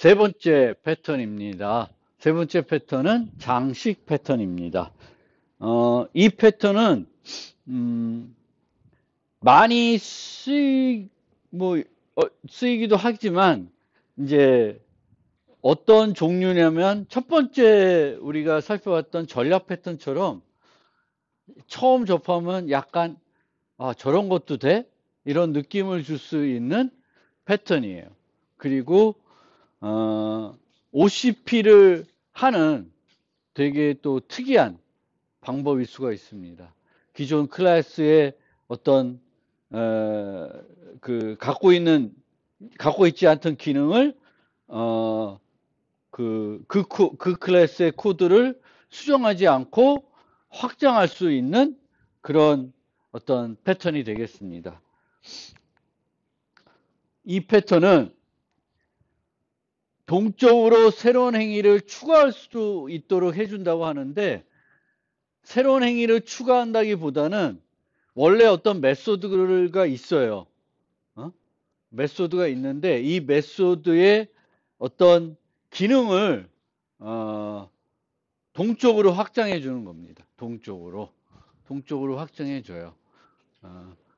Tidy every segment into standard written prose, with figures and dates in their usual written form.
세 번째 패턴입니다. 세 번째 패턴은 장식 패턴입니다. 이 패턴은 많이 쓰이기도 하지만 이제 어떤 종류냐면 첫 번째 우리가 살펴봤던 전략 패턴처럼 처음 접하면 약간 저런 것도 돼? 이런 느낌을 줄 수 있는 패턴이에요. 그리고 OCP를 하는 되게 또 특이한 방법일 수가 있습니다. 기존 클래스의 어떤 갖고 있지 않던 기능을 그 클래스의 코드를 수정하지 않고 확장할 수 있는 그런 어떤 패턴이 되겠습니다. 이 패턴은 동적으로 새로운 행위를 추가할 수 있도록 해준다고 하는데, 새로운 행위를 추가한다기보다는 원래 어떤 메소드가 있어요. 메소드가 있는데 이 메소드의 어떤 기능을 동적으로 확장해 주는 겁니다. 동적으로 확장해 줘요.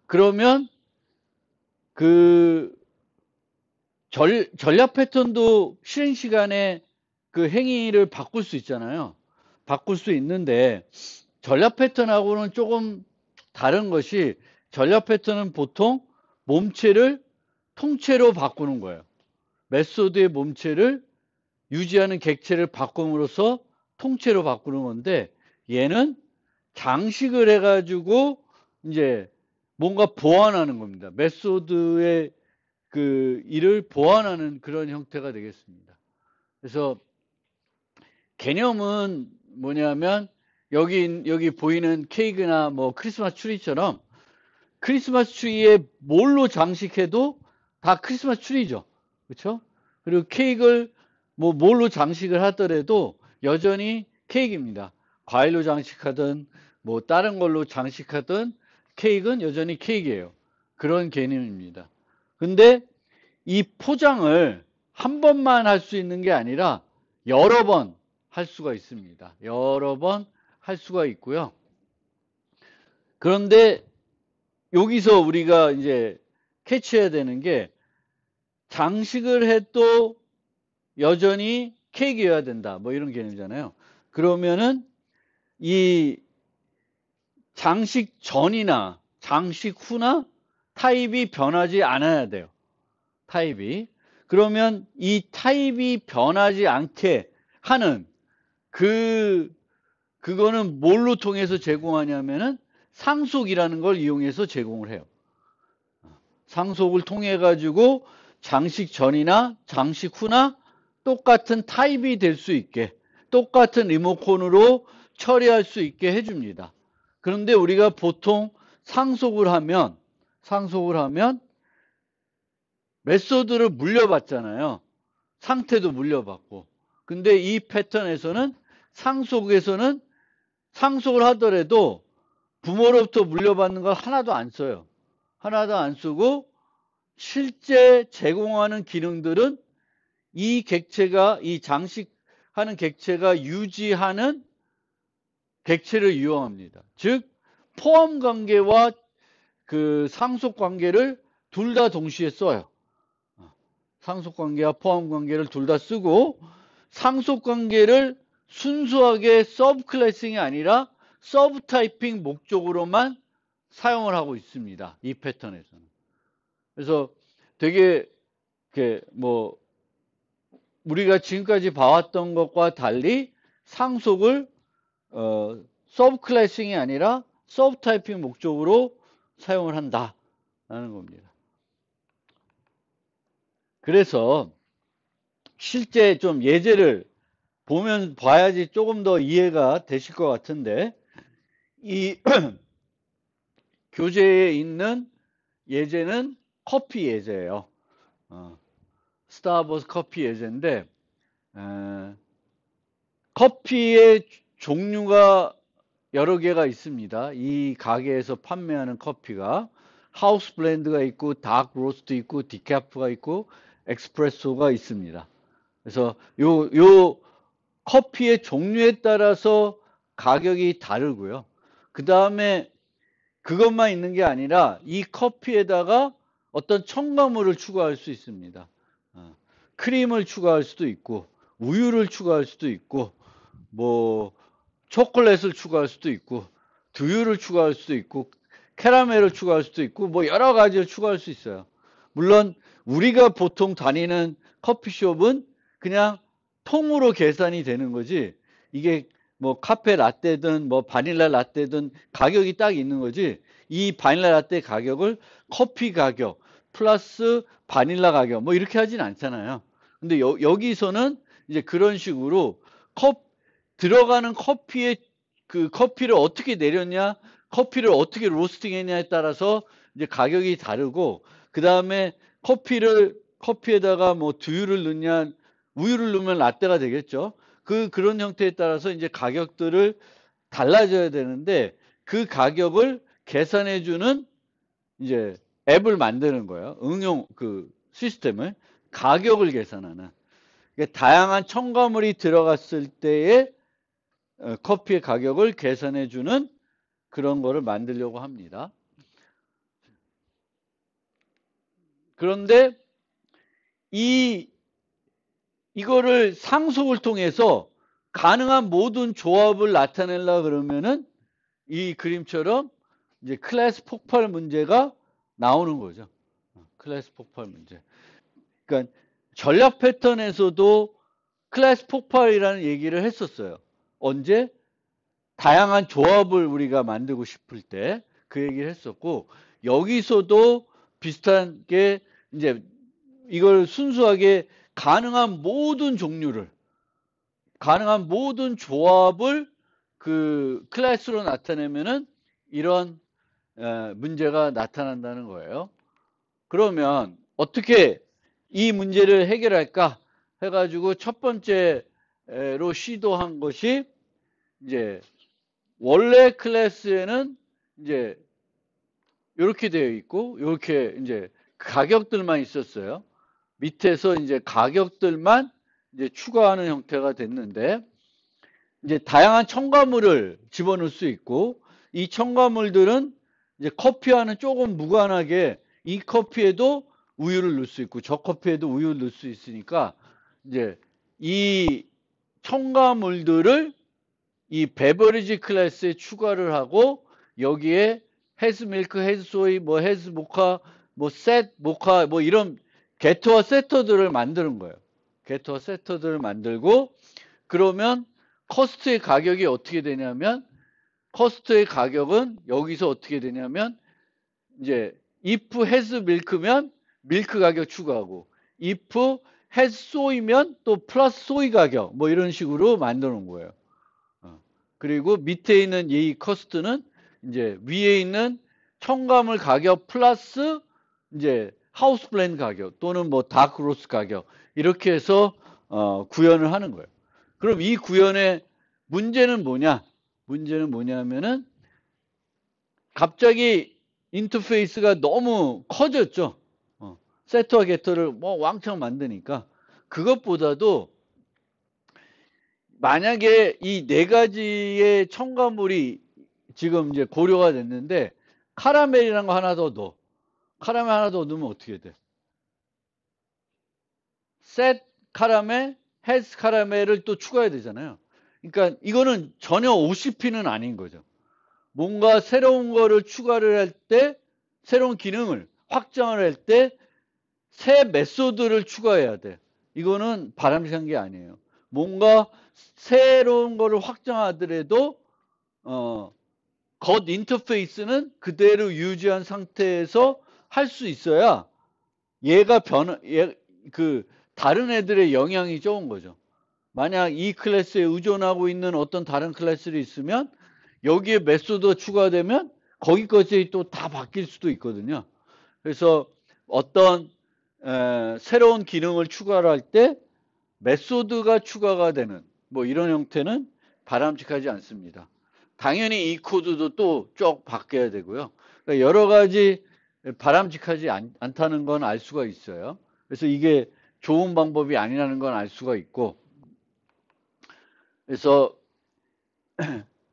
그러면 그 전략 패턴도 실행 시간에 그 행위를 바꿀 수 있잖아요. 바꿀 수 있는데 전략 패턴하고는 조금 다른 것이, 전략 패턴은 보통 몸체를 통째로 바꾸는 거예요. 메소드의 몸체를 유지하는 객체를 바꿈으로써 통째로 바꾸는 건데, 얘는 장식을 해가지고 이제 뭔가 보완하는 겁니다. 메소드의 그 일을 보완하는 그런 형태가 되겠습니다. 그래서 개념은 뭐냐면 여기 보이는 케이크나 뭐 크리스마스 트리처럼 크리스마스 트리에 뭘로 장식해도 다 크리스마스 트리죠. 그렇죠? 그리고 케이크를 뭐 뭘로 장식을 하더라도 여전히 케이크입니다. 과일로 장식하든 뭐 다른 걸로 장식하든 케이크는 여전히 케이크예요. 그런 개념입니다. 근데 이 포장을 한 번만 할 수 있는 게 아니라 여러 번 할 수가 있습니다. 여러 번 할 수가 있고요. 그런데 여기서 우리가 이제 캐치해야 되는 게, 장식을 해도 여전히 케이크여야 된다, 뭐 이런 개념이잖아요. 그러면은 이 장식 전이나 장식 후나 타입이 변하지 않아야 돼요. 타입이. 그러면 이 타입이 변하지 않게 하는 그거는 뭘로 통해서 제공하냐면은 상속이라는 걸 이용해서 제공을 해요. 상속을 통해 가지고 장식 전이나 장식 후나 똑같은 타입이 될 수 있게, 똑같은 리모컨으로 처리할 수 있게 해줍니다. 그런데 우리가 보통 상속을 하면 메소드를 물려받잖아요. 상태도 물려받고. 근데 이 패턴에서는 상속을 하더라도 부모로부터 물려받는 걸 하나도 안 써요. 하나도 안 쓰고 실제 제공하는 기능들은 이 장식하는 객체가 유지하는 객체를 이용합니다. 즉 포함 관계와 그 상속 관계를 둘 다 동시에 써요. 상속 관계와 포함 관계를 둘 다 쓰고, 상속 관계를 순수하게 서브 클래싱이 아니라 서브 타이핑 목적으로만 사용을 하고 있습니다. 이 패턴에서는. 그래서 되게 뭐 우리가 지금까지 봐왔던 것과 달리 상속을 서브 클래싱이 아니라 서브 타이핑 목적으로 사용을 한다라는 겁니다. 그래서 실제 좀 예제를 봐야지 조금 더 이해가 되실 것 같은데, 이 교재에 있는 예제는 커피 예제예요. 스타벅스 커피 예제인데, 커피의 종류가 여러 개가 있습니다. 이 가게에서 판매하는 커피가 하우스 블렌드가 있고, 다크 로스트 있고, 디카프가 있고, 엑스프레소가 있습니다. 그래서 요 커피의 종류에 따라서 가격이 다르고요. 그 다음에 그것만 있는 게 아니라 이 커피에다가 어떤 첨가물을 추가할 수 있습니다. 크림을 추가할 수도 있고, 우유를 추가할 수도 있고, 뭐 초콜릿을 추가할 수도 있고, 두유를 추가할 수도 있고, 캐러멜을 추가할 수도 있고, 뭐 여러 가지를 추가할 수 있어요. 물론 우리가 보통 다니는 커피숍은 그냥 통으로 계산이 되는 거지, 이게 뭐 카페 라떼든 뭐 바닐라 라떼든 가격이 딱 있는 거지, 이 바닐라 라떼 가격을 커피 가격 플러스 바닐라 가격 뭐 이렇게 하진 않잖아요. 근데 여기서는 이제 그런 식으로 들어가는 커피의 그 커피를 어떻게 내렸냐, 커피를 어떻게 로스팅 했냐에 따라서 이제 가격이 다르고, 그 다음에 커피에다가 뭐 두유를 넣냐, 우유를 넣으면 라떼가 되겠죠. 그런 형태에 따라서 이제 가격들을 달라져야 되는데, 그 가격을 계산해주는 이제 앱을 만드는 거예요. 응용 그 시스템을, 가격을 계산하는. 그러니까 다양한 첨가물이 들어갔을 때의 커피의 가격을 계산해주는 그런 거를 만들려고 합니다. 그런데 이거를 상속을 통해서 가능한 모든 조합을 나타내려 그러면은 이 그림처럼 이제 클래스 폭발 문제가 나오는 거죠. 클래스 폭발 문제. 그러니까 전략 패턴에서도 클래스 폭발이라는 얘기를 했었어요. 언제? 다양한 조합을 우리가 만들고 싶을 때 그 얘기를 했었고, 여기서도 비슷한 게 이제 이걸 순수하게 가능한 모든 종류를, 가능한 모든 조합을 그 클래스로 나타내면은 이런 문제가 나타난다는 거예요. 그러면 어떻게 이 문제를 해결할까 해가지고 첫 번째로 시도한 것이, 이제 원래 클래스에는 이제 이렇게 되어 있고, 이렇게 이제 가격들만 있었어요. 밑에서 이제 가격들만 이제 추가하는 형태가 됐는데, 이제 다양한 첨가물을 집어넣을 수 있고, 이 첨가물들은 이제 커피와는 조금 무관하게 이 커피에도 우유를 넣을 수 있고 저 커피에도 우유를 넣을 수 있으니까, 이제 이 첨가물들을 이 베버리지 클래스에 추가를 하고, 여기에 헤즈 밀크, 헤즈 소이, 뭐 헤즈 모카, 뭐 셋 모카, 뭐 이런 게터와 세터들을 만드는 거예요. 게터와 세터들을 만들고, 그러면 커스트의 가격이 어떻게 되냐면, 커스트의 가격은 여기서 어떻게 되냐면, 이제 if has milk면 밀크 가격 추가하고, if has soy면 또 플러스 소이 가격, 뭐 이런 식으로 만들어 놓은 거예요. 그리고 밑에 있는 이 커스트는 이제 위에 있는 첨가물 가격 플러스 이제 하우스 블렌드 가격 또는 뭐 다크 로스 가격, 이렇게 해서 구현을 하는 거예요. 그럼 이 구현의 문제는 뭐냐? 문제는 뭐냐면은 갑자기 인터페이스가 너무 커졌죠. 세터와 게터를 뭐 왕창 만드니까. 그것보다도 만약에 이 네 가지의 첨가물이 지금 이제 고려가 됐는데, 카라멜이라는 거 하나 더 넣어. 카라멜 하나 더 넣으면 어떻게 돼? 셋 카라멜, 헬스 카라멜을 또 추가해야 되잖아요. 그러니까 이거는 전혀 OCP는 아닌 거죠. 뭔가 새로운 거를 추가를 할 때, 새로운 기능을 확장을 할 때 새 메소드를 추가해야 돼. 이거는 바람직한 게 아니에요. 뭔가 새로운 거를 확장하더라도 겉 인터페이스는 그대로 유지한 상태에서 할 수 있어야 얘가 다른 애들의 영향이 적은 거죠. 만약 이 클래스에 의존하고 있는 어떤 다른 클래스를 있으면 여기에 메소드가 추가되면 거기 것이 또 다 바뀔 수도 있거든요. 그래서 어떤 새로운 기능을 추가를 할 때 메소드가 추가가 되는 뭐 이런 형태는 바람직하지 않습니다. 당연히 이 코드도 또 쭉 바뀌어야 되고요. 그러니까 여러 가지 바람직하지 않다는 건 알 수가 있어요. 그래서 이게 좋은 방법이 아니라는 건 알 수가 있고, 그래서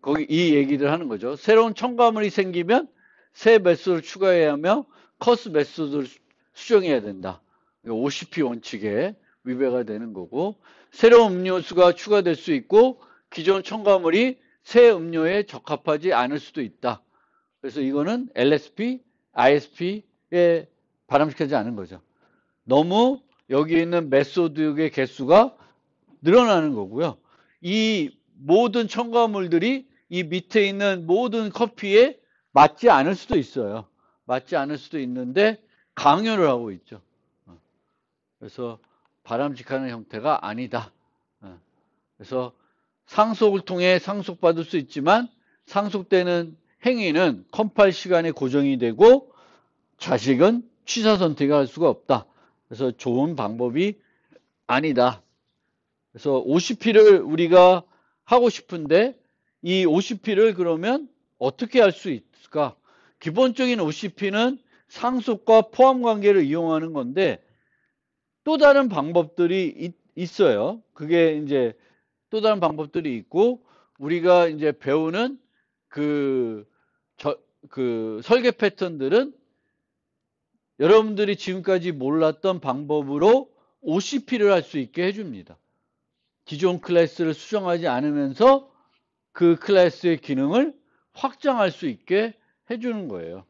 거기 이 얘기를 하는 거죠. 새로운 첨가물이 생기면 새 매수를 추가해야 하며 커스 매수를 수정해야 된다. 50P 원칙에 위배가 되는 거고, 새로운 음료수가 추가될 수 있고 기존 첨가물이 새 음료에 적합하지 않을 수도 있다. 그래서 이거는 LSP, ISP에 바람직하지 않은 거죠. 너무 여기 있는 메소드의 개수가 늘어나는 거고요. 이 모든 첨가물들이 이 밑에 있는 모든 커피에 맞지 않을 수도 있어요. 맞지 않을 수도 있는데 강요를 하고 있죠. 그래서 바람직한 형태가 아니다. 그래서 상속을 통해 상속받을 수 있지만 상속되는 행위는 컴파일 시간에 고정이 되고 자식은 취사 선택을 할 수가 없다. 그래서 좋은 방법이 아니다. 그래서 OCP를 우리가 하고 싶은데 이 OCP를 그러면 어떻게 할 수 있을까? 기본적인 OCP는 상속과 포함 관계를 이용하는 건데 또 다른 방법들이 있어요. 그게 이제 또 다른 방법들이 있고 우리가 이제 배우는 그, 그 설계 패턴들은 여러분들이 지금까지 몰랐던 방법으로 OCP를 할 수 있게 해줍니다. 기존 클래스를 수정하지 않으면서 그 클래스의 기능을 확장할 수 있게 해주는 거예요.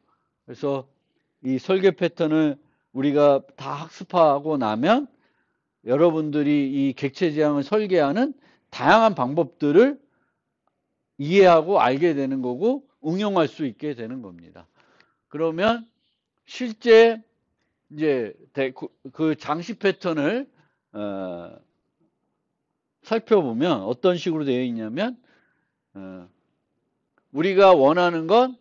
그래서 이 설계 패턴을 우리가 다 학습하고 나면 여러분들이 이 객체 지향을 설계하는 다양한 방법들을 이해하고 알게 되는 거고 응용할 수 있게 되는 겁니다. 그러면 실제 이제 그 장식 패턴을 살펴보면 어떤 식으로 되어 있냐면 우리가 원하는 건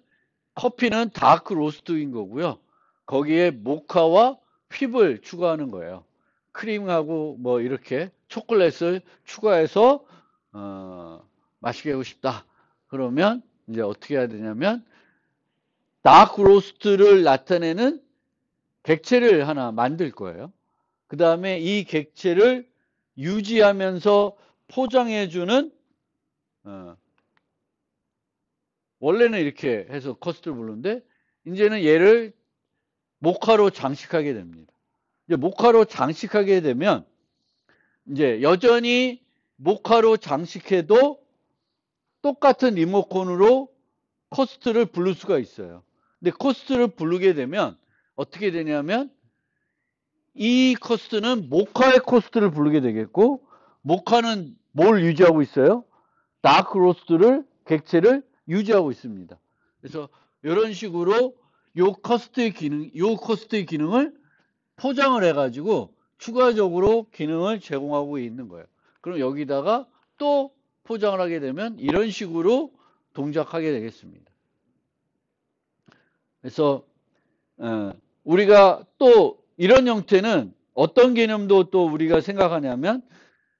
커피는 다크 로스트인 거고요. 거기에 모카와 휘블 추가하는 거예요. 크림하고 뭐 이렇게 초콜릿을 추가해서 맛있게 하고 싶다. 그러면 이제 어떻게 해야 되냐면 다크 로스트를 나타내는 객체를 하나 만들 거예요. 그 다음에 이 객체를 유지하면서 포장해주는 원래는 이렇게 해서 커스트를 부르는데 이제는 얘를 모카로 장식하게 됩니다. 이제 모카로 장식하게 되면 이제 여전히 모카로 장식해도 똑같은 리모컨으로 커스트를 부를 수가 있어요. 근데 커스트를 부르게 되면 어떻게 되냐면 이 커스트는 모카의 커스트를 부르게 되겠고 모카는 뭘 유지하고 있어요? 다크 로스트를 객체를 유지하고 있습니다. 그래서 이런 식으로 요 커스트의 기능을 포장을 해가지고 추가적으로 기능을 제공하고 있는 거예요. 그럼 여기다가 또 포장을 하게 되면 이런 식으로 동작하게 되겠습니다. 그래서 우리가 또 이런 형태는 어떤 개념도 또 우리가 생각하냐면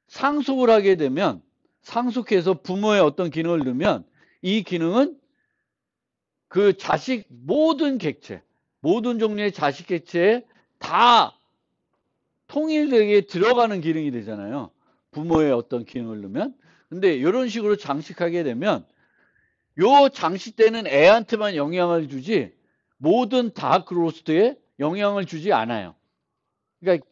상속을 하게 되면 상속해서 부모의 어떤 기능을 넣으면 이 기능은 그 자식 모든 객체, 모든 종류의 자식 객체에 다 통일되게 들어가는 기능이 되잖아요. 부모의 어떤 기능을 넣으면. 근데 이런 식으로 장식하게 되면 요 장식되는 애한테만 영향을 주지 모든 다크 로스트에 영향을 주지 않아요. 그러니까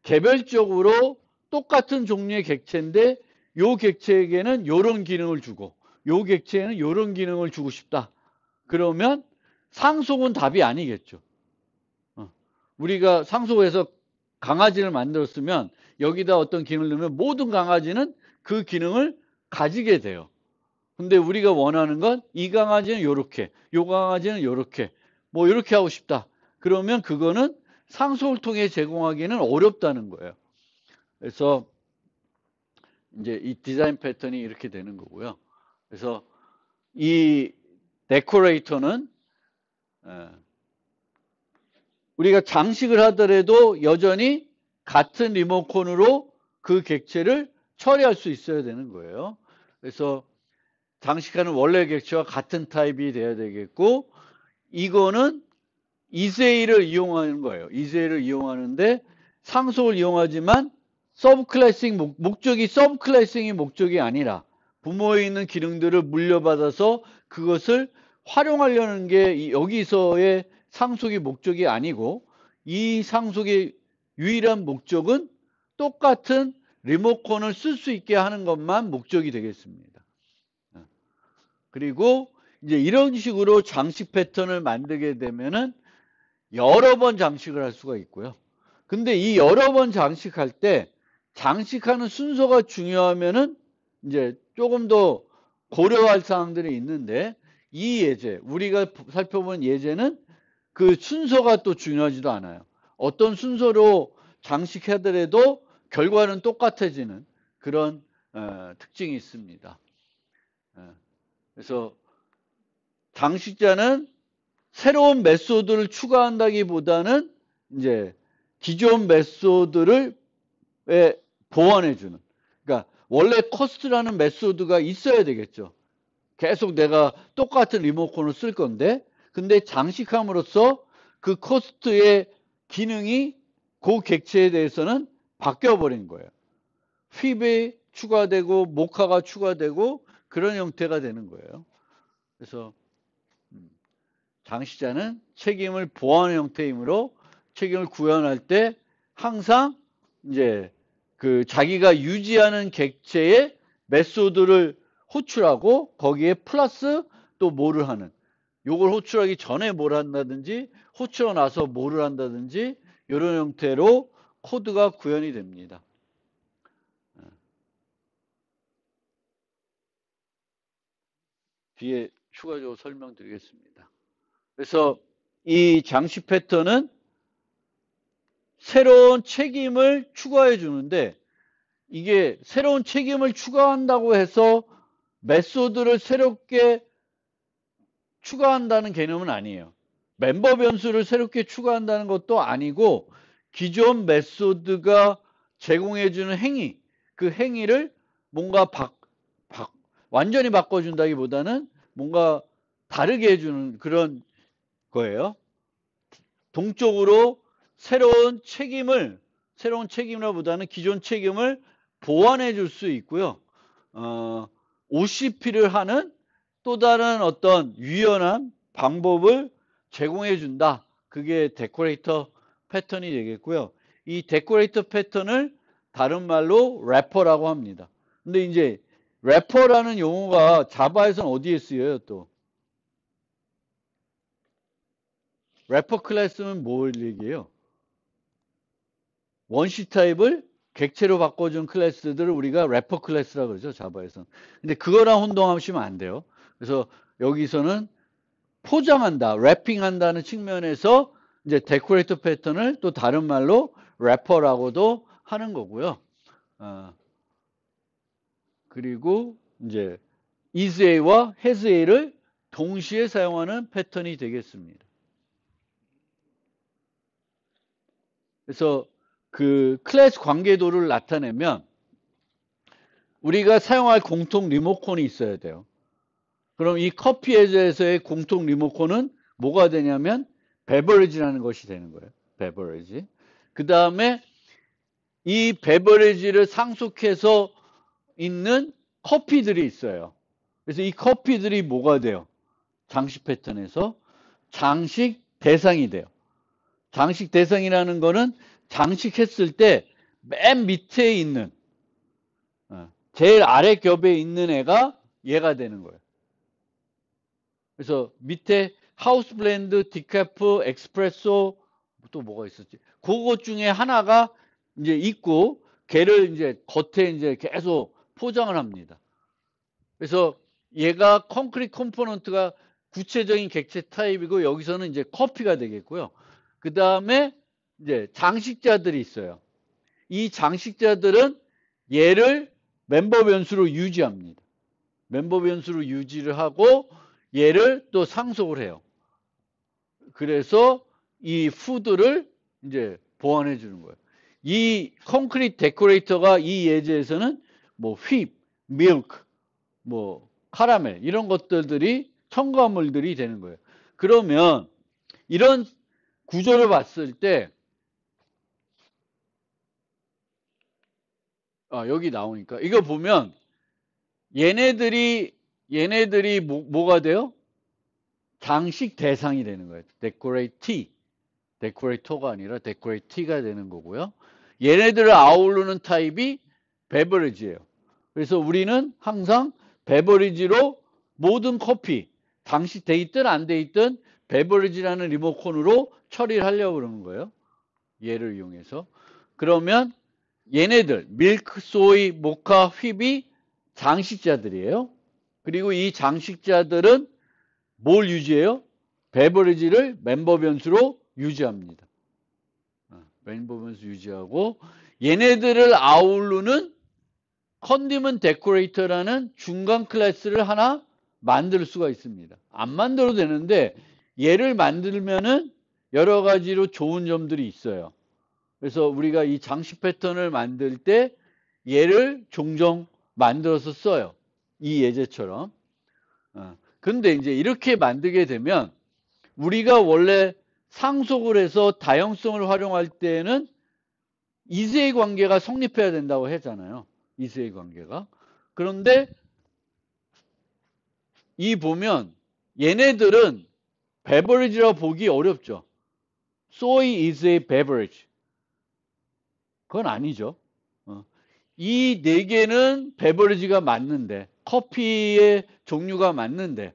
개별적으로 똑같은 종류의 객체인데 요 객체에게는 요런 기능을 주고 요 객체에는 요런 기능을 주고 싶다. 그러면 상속은 답이 아니겠죠. 우리가 상속해서 강아지를 만들었으면 여기다 어떤 기능을 넣으면 모든 강아지는 그 기능을 가지게 돼요. 근데 우리가 원하는 건 이 강아지는 요렇게, 요 강아지는 요렇게, 뭐 이렇게 하고 싶다. 그러면 그거는 상속을 통해 제공하기는 어렵다는 거예요. 그래서 이제 이 디자인 패턴이 이렇게 되는 거고요. 그래서 이 데코레이터는 우리가 장식을 하더라도 여전히 같은 리모컨으로 그 객체를 처리할 수 있어야 되는 거예요. 그래서 장식하는 원래 객체와 같은 타입이 돼야 되겠고 이거는 이세이를 이용하는 거예요. 이세이를 이용하는데 상속을 이용하지만 목적이 서브클래싱이 목적이 아니라 부모에 있는 기능들을 물려받아서 그것을 활용하려는 게 여기서의 상속이 목적이 아니고, 이 상속의 유일한 목적은 똑같은 리모컨을 쓸 수 있게 하는 것만 목적이 되겠습니다. 그리고 이제 이런 식으로 장식 패턴을 만들게 되면은 여러 번 장식을 할 수가 있고요. 근데 이 여러 번 장식할 때 장식하는 순서가 중요하면은 이제 조금 더 고려할 사항들이 있는데, 이 예제, 우리가 살펴본 예제는 그 순서가 또 중요하지도 않아요. 어떤 순서로 장식하더라도 결과는 똑같아지는 그런 특징이 있습니다. 그래서 장식자는 새로운 메소드를 추가한다기보다는 이제 기존 메소드를 보완해주는. 그러니까 원래 코스트라는 메소드가 있어야 되겠죠. 계속 내가 똑같은 리모컨을 쓸 건데, 근데 장식함으로써 그 코스트의 기능이 그 객체에 대해서는 바뀌어버린 거예요. 휘이 추가되고 모카가 추가되고 그런 형태가 되는 거예요. 그래서 장식자는 책임을 보완 형태이므로 책임을 구현할 때 항상 이제 그 자기가 유지하는 객체의 메소드를 호출하고 거기에 플러스 또 뭐를 하는, 요걸 호출하기 전에 뭘 한다든지 호출하고 나서 뭐를 한다든지 이런 형태로 코드가 구현이 됩니다. 뒤에 추가적으로 설명드리겠습니다. 그래서 이 장식 패턴은 새로운 책임을 추가해 주는데, 이게 새로운 책임을 추가한다고 해서 메소드를 새롭게 추가한다는 개념은 아니에요. 멤버 변수를 새롭게 추가한다는 것도 아니고, 기존 메소드가 제공해주는 행위, 그 행위를 뭔가 완전히 바꿔준다기보다는 뭔가 다르게 해주는 그런 거예요. 동적으로 새로운 책임이라보다는 기존 책임을 보완해 줄 수 있고요. OCP를 하는 또 다른 어떤 유연한 방법을 제공해 준다. 그게 데코레이터 패턴이 되겠고요. 이 데코레이터 패턴을 다른 말로 래퍼라고 합니다. 근데 이제 래퍼라는 용어가 자바에서는 어디에 쓰여요, 또? 래퍼 클래스는 뭘 얘기해요? 원시 타입을 객체로 바꿔준 클래스들을 우리가 래퍼 클래스라고 그러죠, 자바에서는. 근데 그거랑 혼동하시면 안 돼요. 그래서 여기서는 포장한다, 래핑한다는 측면에서 이제 데코레이터 패턴을 또 다른 말로 래퍼라고도 하는 거고요. 그리고 이제 isA와 hasA를 동시에 사용하는 패턴이 되겠습니다. 그래서 그 클래스 관계도를 나타내면 우리가 사용할 공통 리모컨이 있어야 돼요. 그럼 이 커피에서의 공통 리모컨은 뭐가 되냐면 베버리지라는 것이 되는 거예요. 베버리지. 그 다음에 이 베버리지를 상속해서 있는 커피들이 있어요. 그래서 이 커피들이 뭐가 돼요? 장식 패턴에서 장식 대상이 돼요. 장식 대상이라는 거는 장식했을 때 맨 밑에 있는, 제일 아래 겹에 있는 애가 얘가 되는 거예요. 그래서 밑에 하우스 블렌드, 디카프, 엑스프레소, 또 뭐가 있었지? 그것 중에 하나가 이제 있고, 걔를 이제 겉에 이제 계속 포장을 합니다. 그래서 얘가 콘크리트 컴포넌트가 구체적인 객체 타입이고, 여기서는 이제 커피가 되겠고요. 그 다음에 이제 장식자들이 있어요. 이 장식자들은 얘를 멤버 변수로 유지합니다. 멤버 변수로 유지를 하고 얘를 또 상속을 해요. 그래서 이 푸드를 이제 보완해 주는 거예요. 이 콘크리트 데코레이터가 이 예제에서는 뭐 휘, 밀크, 뭐 카라멜 이런 것들이 첨가물들이 되는 거예요. 그러면 이런 구조를 봤을 때 여기 나오니까 이거 보면 얘네들이 뭐가 돼요? 장식 대상이 되는 거예요. decoratee. 데코레이터가 아니라 데코레이티가 되는 거고요. 얘네들을 아우르는 타입이 베버리지예요. 그래서 우리는 항상 베버리지로 모든 커피, 장식돼 있든 안 돼 있든 베버리지라는 리모컨으로 처리를 하려고 그러는 거예요. 얘를 이용해서. 그러면 얘네들 밀크, 소이, 모카, 휘비 장식자들이에요. 그리고 이 장식자들은 뭘 유지해요? 베버리지를 멤버 변수로 유지합니다. 멤버 변수 유지하고 얘네들을 아우르는 컨디먼트 데코레이터라는 중간 클래스를 하나 만들 수가 있습니다. 안 만들어도 되는데 얘를 만들면은 여러 가지로 좋은 점들이 있어요. 그래서 우리가 이 장식 패턴을 만들 때 얘를 종종 만들어서 써요. 이 예제처럼. 근데 이제 이렇게 만들게 되면 우리가 원래 상속을 해서 다형성을 활용할 때는 이세의 관계가 성립해야 된다고 하잖아요. 이세의 관계가. 그런데 이 보면 얘네들은 beverage라 보기 어렵죠. Soy is a beverage. 그건 아니죠. 이 네 개는 beverage가 맞는데 커피의 종류가 맞는데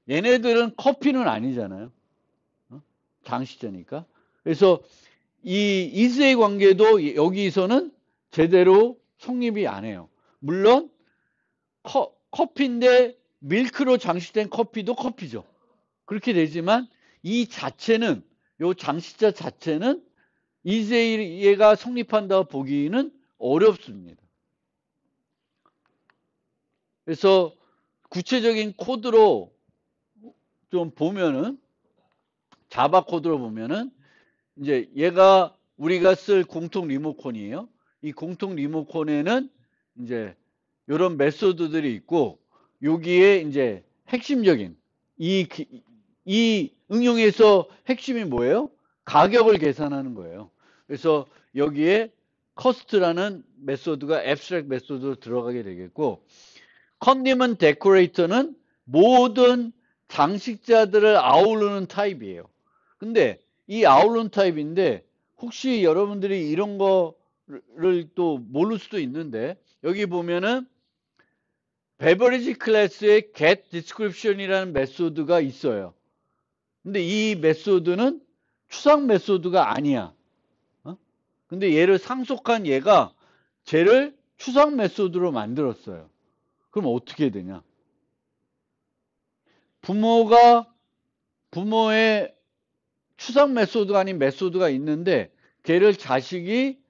얘네들은 커피는 아니잖아요. 장식자니까. 그래서 이 이스의 관계도 여기서는 제대로 성립이 안 해요. 물론 커피인데 밀크로 장식된 커피도 커피죠. 그렇게 되지만 이 자체는 요 장식자 자체는 이세가 성립한다고 보기는 어렵습니다. 그래서 구체적인 코드로 좀 보면은 자바 코드로 보면은 이제 얘가 우리가 쓸 공통 리모컨이에요. 이 공통 리모컨에는 이제 이런 메소드들이 있고 여기에 이제 핵심적인 이 응용에서 핵심이 뭐예요? 가격을 계산하는 거예요. 그래서 여기에 커스트라는 메소드가 앱스트랙트 메소드로 들어가게 되겠고 컨디먼트 데코레이터는 모든 장식자들을 아우르는 타입이에요. 근데 이 아우르는 타입인데 혹시 여러분들이 이런 거를 또 모를 수도 있는데 여기 보면은 베버리지 클래스의 get description이라는 메소드가 있어요. 근데 이 메소드는 추상 메소드가 아니야. 근데 얘를 상속한 얘가 쟤를 추상 메소드로 만들었어요. 그럼 어떻게 되냐? 부모의 추상 메소드가 아닌 메소드가 있는데 걔를 자식이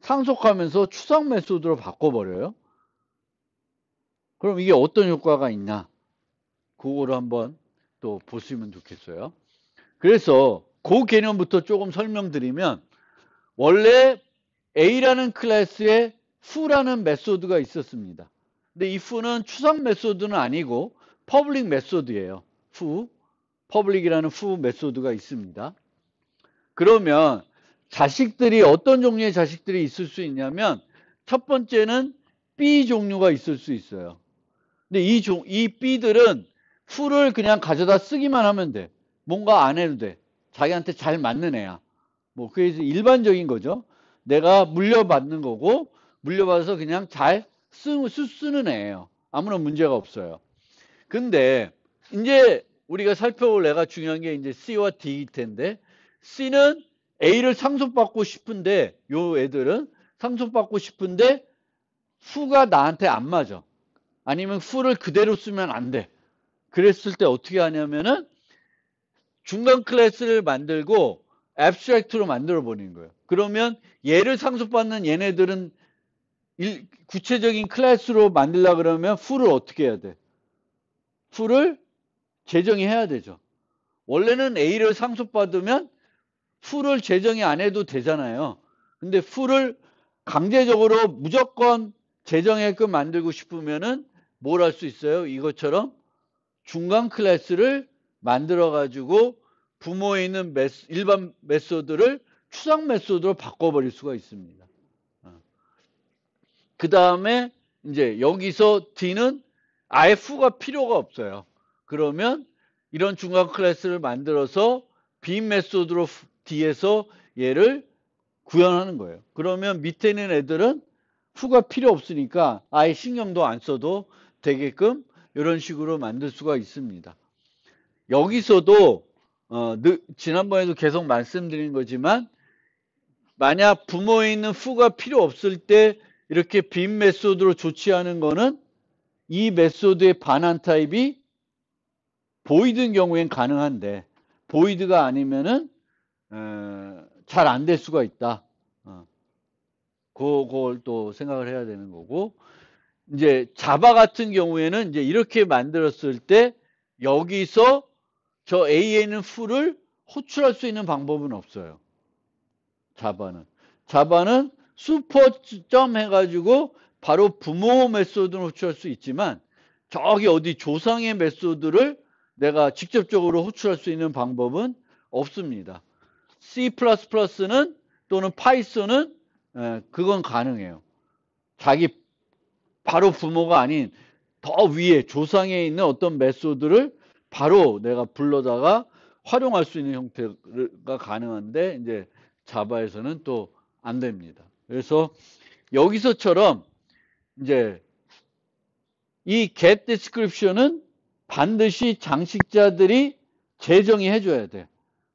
상속하면서 추상 메소드로 바꿔버려요. 그럼 이게 어떤 효과가 있나? 그거를 한번 또 보시면 좋겠어요. 그래서 그 개념부터 조금 설명드리면 원래 A라는 클래스에 foo라는 메소드가 있었습니다. 근데 이 foo는 추상 메소드는 아니고 퍼블릭 메소드예요. foo, 퍼블릭이라는 foo 메소드가 있습니다. 그러면 자식들이 어떤 종류의 자식들이 있을 수 있냐면 첫 번째는 B 종류가 있을 수 있어요. 근데 이 B들은 foo를 그냥 가져다 쓰기만 하면 돼. 뭔가 안 해도 돼. 자기한테 잘 맞는 애야. 뭐 그게 일반적인 거죠. 내가 물려받는 거고 물려받아서 그냥 잘 쓰는 애예요. 아무런 문제가 없어요. 근데 이제 우리가 살펴볼 애가 중요한 게 이제 C와 D일 텐데 C는 A를 상속받고 싶은데 요 애들은 상속받고 싶은데 fu가 나한테 안 맞아. 아니면 fu를 그대로 쓰면 안 돼. 그랬을 때 어떻게 하냐면은 중간 클래스를 만들고 앱스트랙트로 만들어 버리는 거예요. 그러면 얘를 상속받는 얘네들은 구체적인 클래스로 만들려 그러면 fu를 어떻게 해야 돼? fu를 재정의 해야 되죠. 원래는 A를 상속받으면 fu를 재정의 안 해도 되잖아요. 근데 fu를 강제적으로 무조건 재정하게끔 만들고 싶으면은 뭘 할 수 있어요? 이것처럼 중간 클래스를 만들어 가지고 부모에 있는 일반 메소드를 추상 메소드로 바꿔버릴 수가 있습니다. 그 다음에 이제 여기서 D는 아예 f가 필요가 없어요. 그러면 이런 중간 클래스를 만들어서 빈 메소드로 D에서 얘를 구현하는 거예요. 그러면 밑에 있는 애들은 f가 필요 없으니까 아예 신경도 안 써도 되게끔 이런 식으로 만들 수가 있습니다. 여기서도 지난번에도 계속 말씀드린 거지만 만약 부모에 있는 f가 필요 없을 때 이렇게 빈 메소드로 조치하는 거는 이 메소드의 반환 타입이 보이드인 경우엔 가능한데 보이드가 아니면은 잘 안 될 수가 있다. 그걸 또 생각을 해야 되는 거고 이제 자바 같은 경우에는 이제 이렇게 만들었을 때 여기서 저 A에 있는 f를 호출할 수 있는 방법은 없어요. 자바는 슈퍼점 해가지고 바로 부모 메소드를 호출할 수 있지만 저기 어디 조상의 메소드를 내가 직접적으로 호출할 수 있는 방법은 없습니다. C++는 또는 파이썬은 그건 가능해요. 자기 바로 부모가 아닌 더 위에 조상에 있는 어떤 메소드를 바로 내가 불러다가 활용할 수 있는 형태가 가능한데 이제 자바에서는 또 안 됩니다. 그래서 여기서처럼 이제 이 get description은 반드시 장식자들이 재정의 해줘야 돼.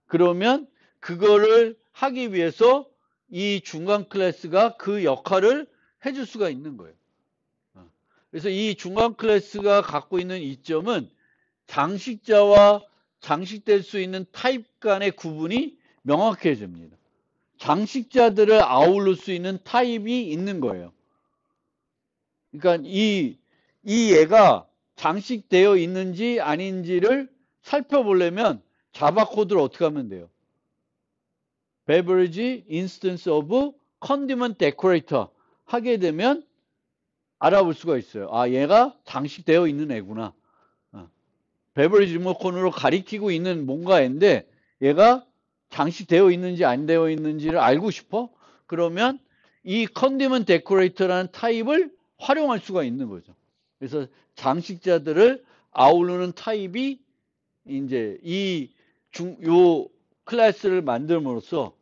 그러면 그거를 하기 위해서 이 중간 클래스가 그 역할을 해줄 수가 있는 거예요. 그래서 이 중간 클래스가 갖고 있는 이점은 장식자와 장식될 수 있는 타입 간의 구분이 명확해집니다. 장식자들을 아우를 수 있는 타입이 있는 거예요. 그러니까 이 얘가 장식되어 있는지 아닌지를 살펴보려면 자바 코드를 어떻게 하면 돼요? beverage instance of condiment decorator 하게 되면 알아볼 수가 있어요. 아, 얘가 장식되어 있는 애구나. beverage 리모컨으로 가리키고 있는 뭔가인데 얘가 장식되어 있는지 안 되어 있는지를 알고 싶어? 그러면 이 condiment decorator라는 타입을 활용할 수가 있는 거죠. 그래서 장식자들을 아우르는 타입이 이제 요 클래스를 만들므로써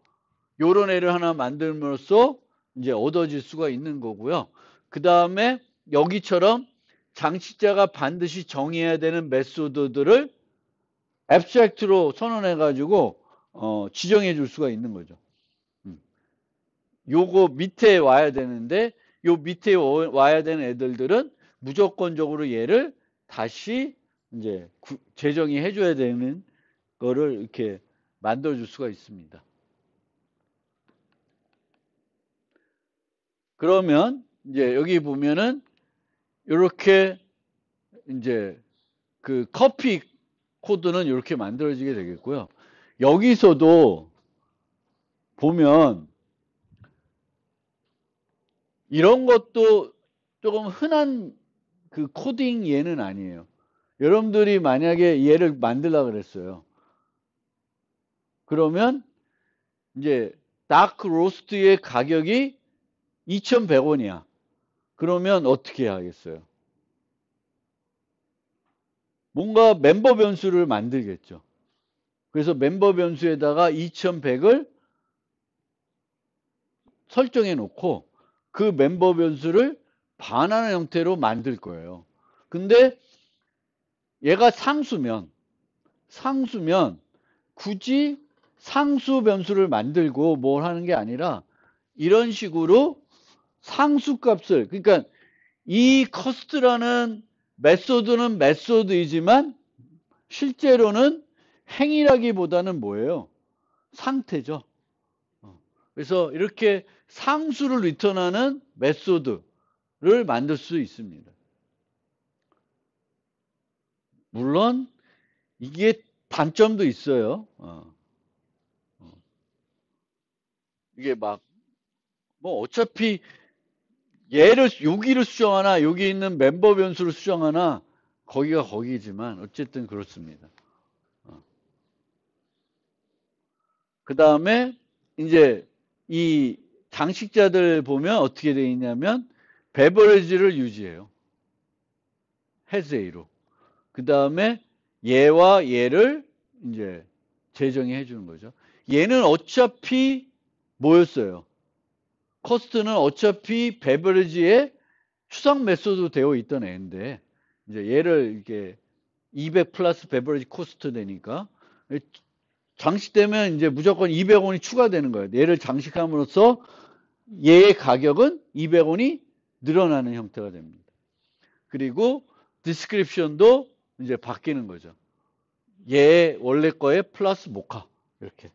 요런 애를 하나 만들므로써 이제 얻어질 수가 있는 거고요. 그 다음에 여기처럼 장식자가 반드시 정의해야 되는 메소드들을 앱스트랙트로 선언해 가지고 지정해 줄 수가 있는 거죠. 요거 밑에 와야 되는데 요 밑에 와야 되는 애들은 무조건적으로 얘를 다시 이제 재정의 해줘야 되는 거를 이렇게 만들어 줄 수가 있습니다. 그러면 이제 여기 보면은 이렇게 이제 그 커피 코드는 이렇게 만들어지게 되겠고요. 여기서도 보면 이런 것도 조금 흔한 그 코딩 예는 아니에요. 여러분들이 만약에 얘를 만들려고 그랬어요. 그러면 이제 다크 로스트의 가격이 2,100원이야. 그러면 어떻게 하겠어요? 뭔가 멤버 변수를 만들겠죠. 그래서 멤버 변수에다가 2,100을 설정해 놓고 그 멤버 변수를 반환하는 형태로 만들 거예요. 근데 얘가 상수면 굳이 상수 변수를 만들고 뭘 하는 게 아니라 이런 식으로 상수 값을 그러니까 이 커스트라는 메소드는 메소드이지만 실제로는 행위라기보다는 뭐예요? 상태죠. 그래서 이렇게 상수를 리턴하는 메소드를 만들 수 있습니다. 물론 이게 단점도 있어요. 이게 막 뭐 어차피 얘를 여기를 수정하나 여기 있는 멤버 변수를 수정하나 거기가 거기지만 어쨌든 그렇습니다. 그 다음에 이제 이 장식자들 보면 어떻게 되어 있냐면 베버리지를 유지해요. has A로. 그 다음에 얘와 얘를 이제 재정해 주는 거죠. 얘는 어차피 뭐였어요? 코스트는 어차피 베버리지의 추상 메소드 되어 있던 애인데 이제 얘를 이렇게 200 플러스 베버리지 코스트 되니까 장식되면 이제 무조건 200원이 추가되는 거예요. 얘를 장식함으로써 얘의 가격은 200원이 늘어나는 형태가 됩니다. 그리고 디스크립션도 이제 바뀌는 거죠. 얘 원래 거에 플러스 모카 이렇게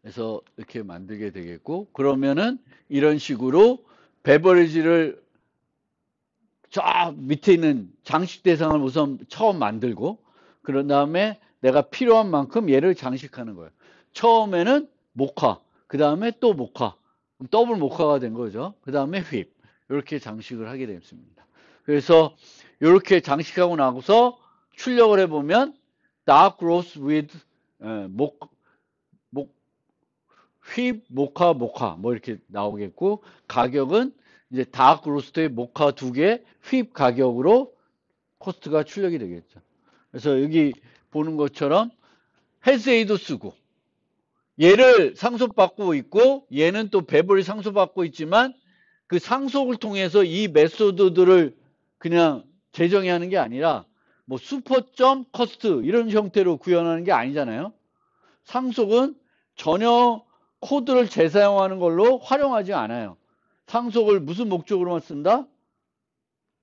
그래서 이렇게 만들게 되겠고 그러면은 이런 식으로 베버리지를 저 밑에 있는 장식 대상을 우선 처음 만들고 그런 다음에 내가 필요한 만큼 얘를 장식하는 거예요. 처음에는 모카, 그 다음에 또 모카, 더블 모카가 된 거죠. 그 다음에 휩 이렇게 장식을 하게 됐습니다. 그래서 이렇게 장식하고 나서 출력을 해보면 dark roast with 휩, 모카, 모카 뭐 이렇게 나오겠고 가격은 이제 다크 로스트의 모카 2개 휩 가격으로 코스트가 출력이 되겠죠. 그래서 여기 보는 것처럼 헬스에이도 쓰고 얘를 상속받고 있고 얘는 또 배불이 상속받고 있지만 그 상속을 통해서 이 메소드들을 그냥 재정의 하는 게 아니라 뭐 슈퍼점 커스트 이런 형태로 구현하는 게 아니잖아요. 상속은 전혀 코드를 재사용하는 걸로 활용하지 않아요. 상속을 무슨 목적으로만 쓴다?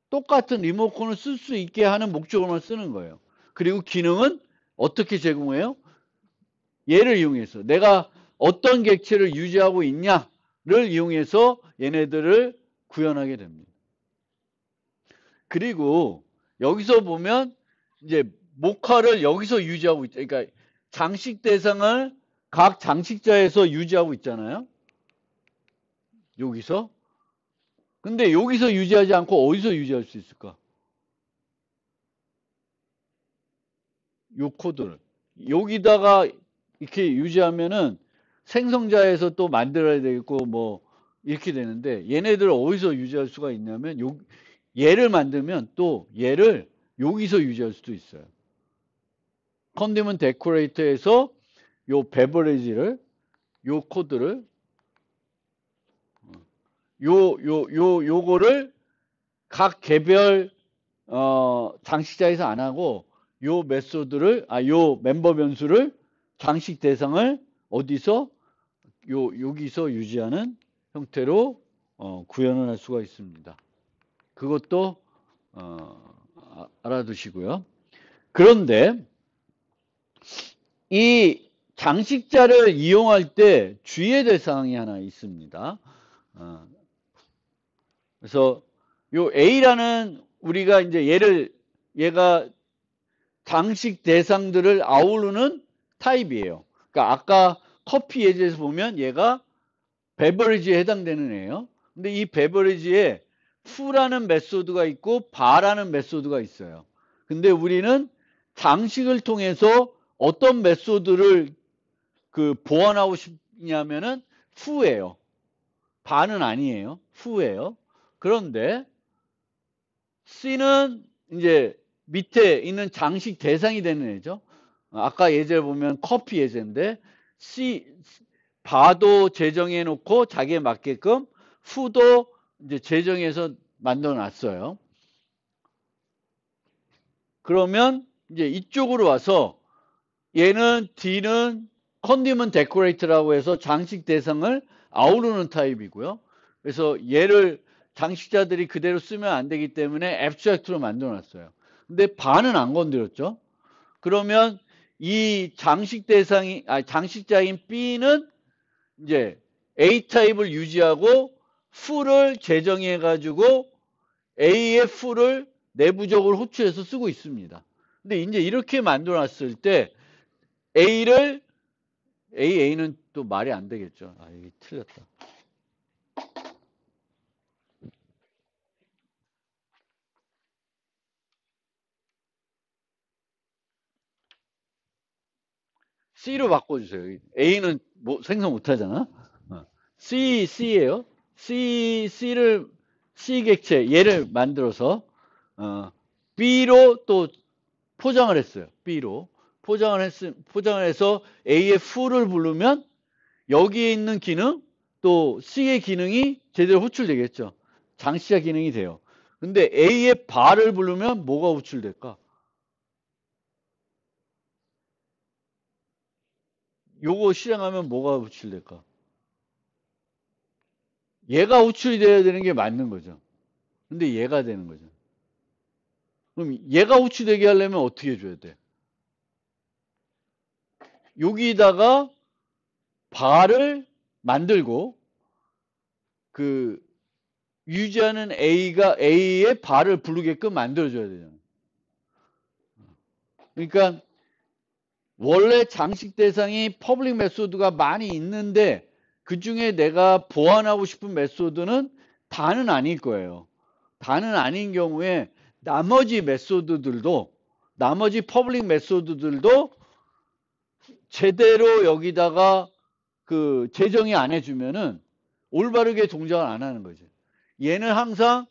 똑같은 리모컨을 쓸 수 있게 하는 목적으로만 쓰는 거예요. 그리고 기능은 어떻게 제공해요? 얘를 이용해서 내가 어떤 객체를 유지하고 있냐를 이용해서 얘네들을 구현하게 됩니다. 그리고 여기서 보면 이제 모카를 여기서 유지하고 있죠. 그러니까 장식 대상을 각 장식자에서 유지하고 있잖아요. 여기서. 근데 여기서 유지하지 않고 어디서 유지할 수 있을까? 요 코드를. 여기다가 이렇게 유지하면은 생성자에서 또 만들어야 되겠고 뭐 이렇게 되는데 얘네들을 어디서 유지할 수가 있냐면 얘를 만들면 또 얘를 여기서 유지할 수도 있어요. 컨디먼트 데코레이터에서 요 베버리지를 요 코드를 요거를 각 개별 장식자에서 안 하고 요 메소드를 요 멤버 변수를 장식 대상을 어디서 여기서 유지하는 형태로 구현을 할 수가 있습니다. 그것도 알아두시고요. 그런데 이 장식자를 이용할 때 주의해야 될 사항이 하나 있습니다. 그래서 요 A라는 우리가 이제 얘가 장식 대상들을 아우르는 타입이에요. 그러니까 아까 커피 예제에서 보면 얘가 베버리지에 해당되는 애예요. 근데 이 베버리지에 fu라는 메소드가 있고 bar라는 메소드가 있어요. 근데 우리는 장식을 통해서 어떤 메소드를 보완하고 싶냐면은 fu예요. bar는 아니에요. fu예요. 그런데 C는 이제 밑에 있는 장식 대상이 되는 애죠. 아까 예제를 보면 커피 예제인데 바도 재정해 놓고 자기에 맞게끔 후도 이제 재정해서 만들어 놨어요. 그러면 이제 이쪽으로 와서 얘는 D는 컨디먼트 데코레이터라고 해서 장식 대상을 아우르는 타입이고요. 그래서 얘를 장식자들이 그대로 쓰면 안 되기 때문에 앱스트랙트로 만들어 놨어요. 근데 반은 안 건드렸죠. 그러면 이 장식 대상이 장식자인 B는 이제 A 타입을 유지하고 fu를 재정해 가지고 A의 fu를 내부적으로 호출해서 쓰고 있습니다. 근데 이제 이렇게 만들어 놨을 때 A는 또 말이 안 되겠죠. 이게 틀렸다. C로 바꿔주세요. A는 뭐 생성 못 하잖아. C예요. C 객체 얘를 만들어서 B로 또 포장을 했어요. B로 포장을 해서 A의 full을 부르면 여기에 있는 기능 또 C의 기능이 제대로 호출되겠죠. 장시자 기능이 돼요. 근데 A의 bar을 부르면 뭐가 호출될까? 요거 실행하면 뭐가 호출될까? 얘가 호출이 돼야 되는 게 맞는 거죠. 근데 얘가 되는 거죠. 그럼 얘가 호출되게 하려면 어떻게 해줘야 돼? 여기다가 bar을 만들고 그 유지하는 A가 A의 bar을 부르게끔 만들어줘야 되잖아요. 그러니까 원래 장식 대상이 퍼블릭 메소드가 많이 있는데 그 중에 내가 보완하고 싶은 메소드는 다는 아닐 거예요. 다는 아닌 경우에 나머지 메소드들도 나머지 퍼블릭 메소드들도 제대로 여기다가 그 제정이 안 해주면은 올바르게 동작을 안 하는 거지. 얘는 항상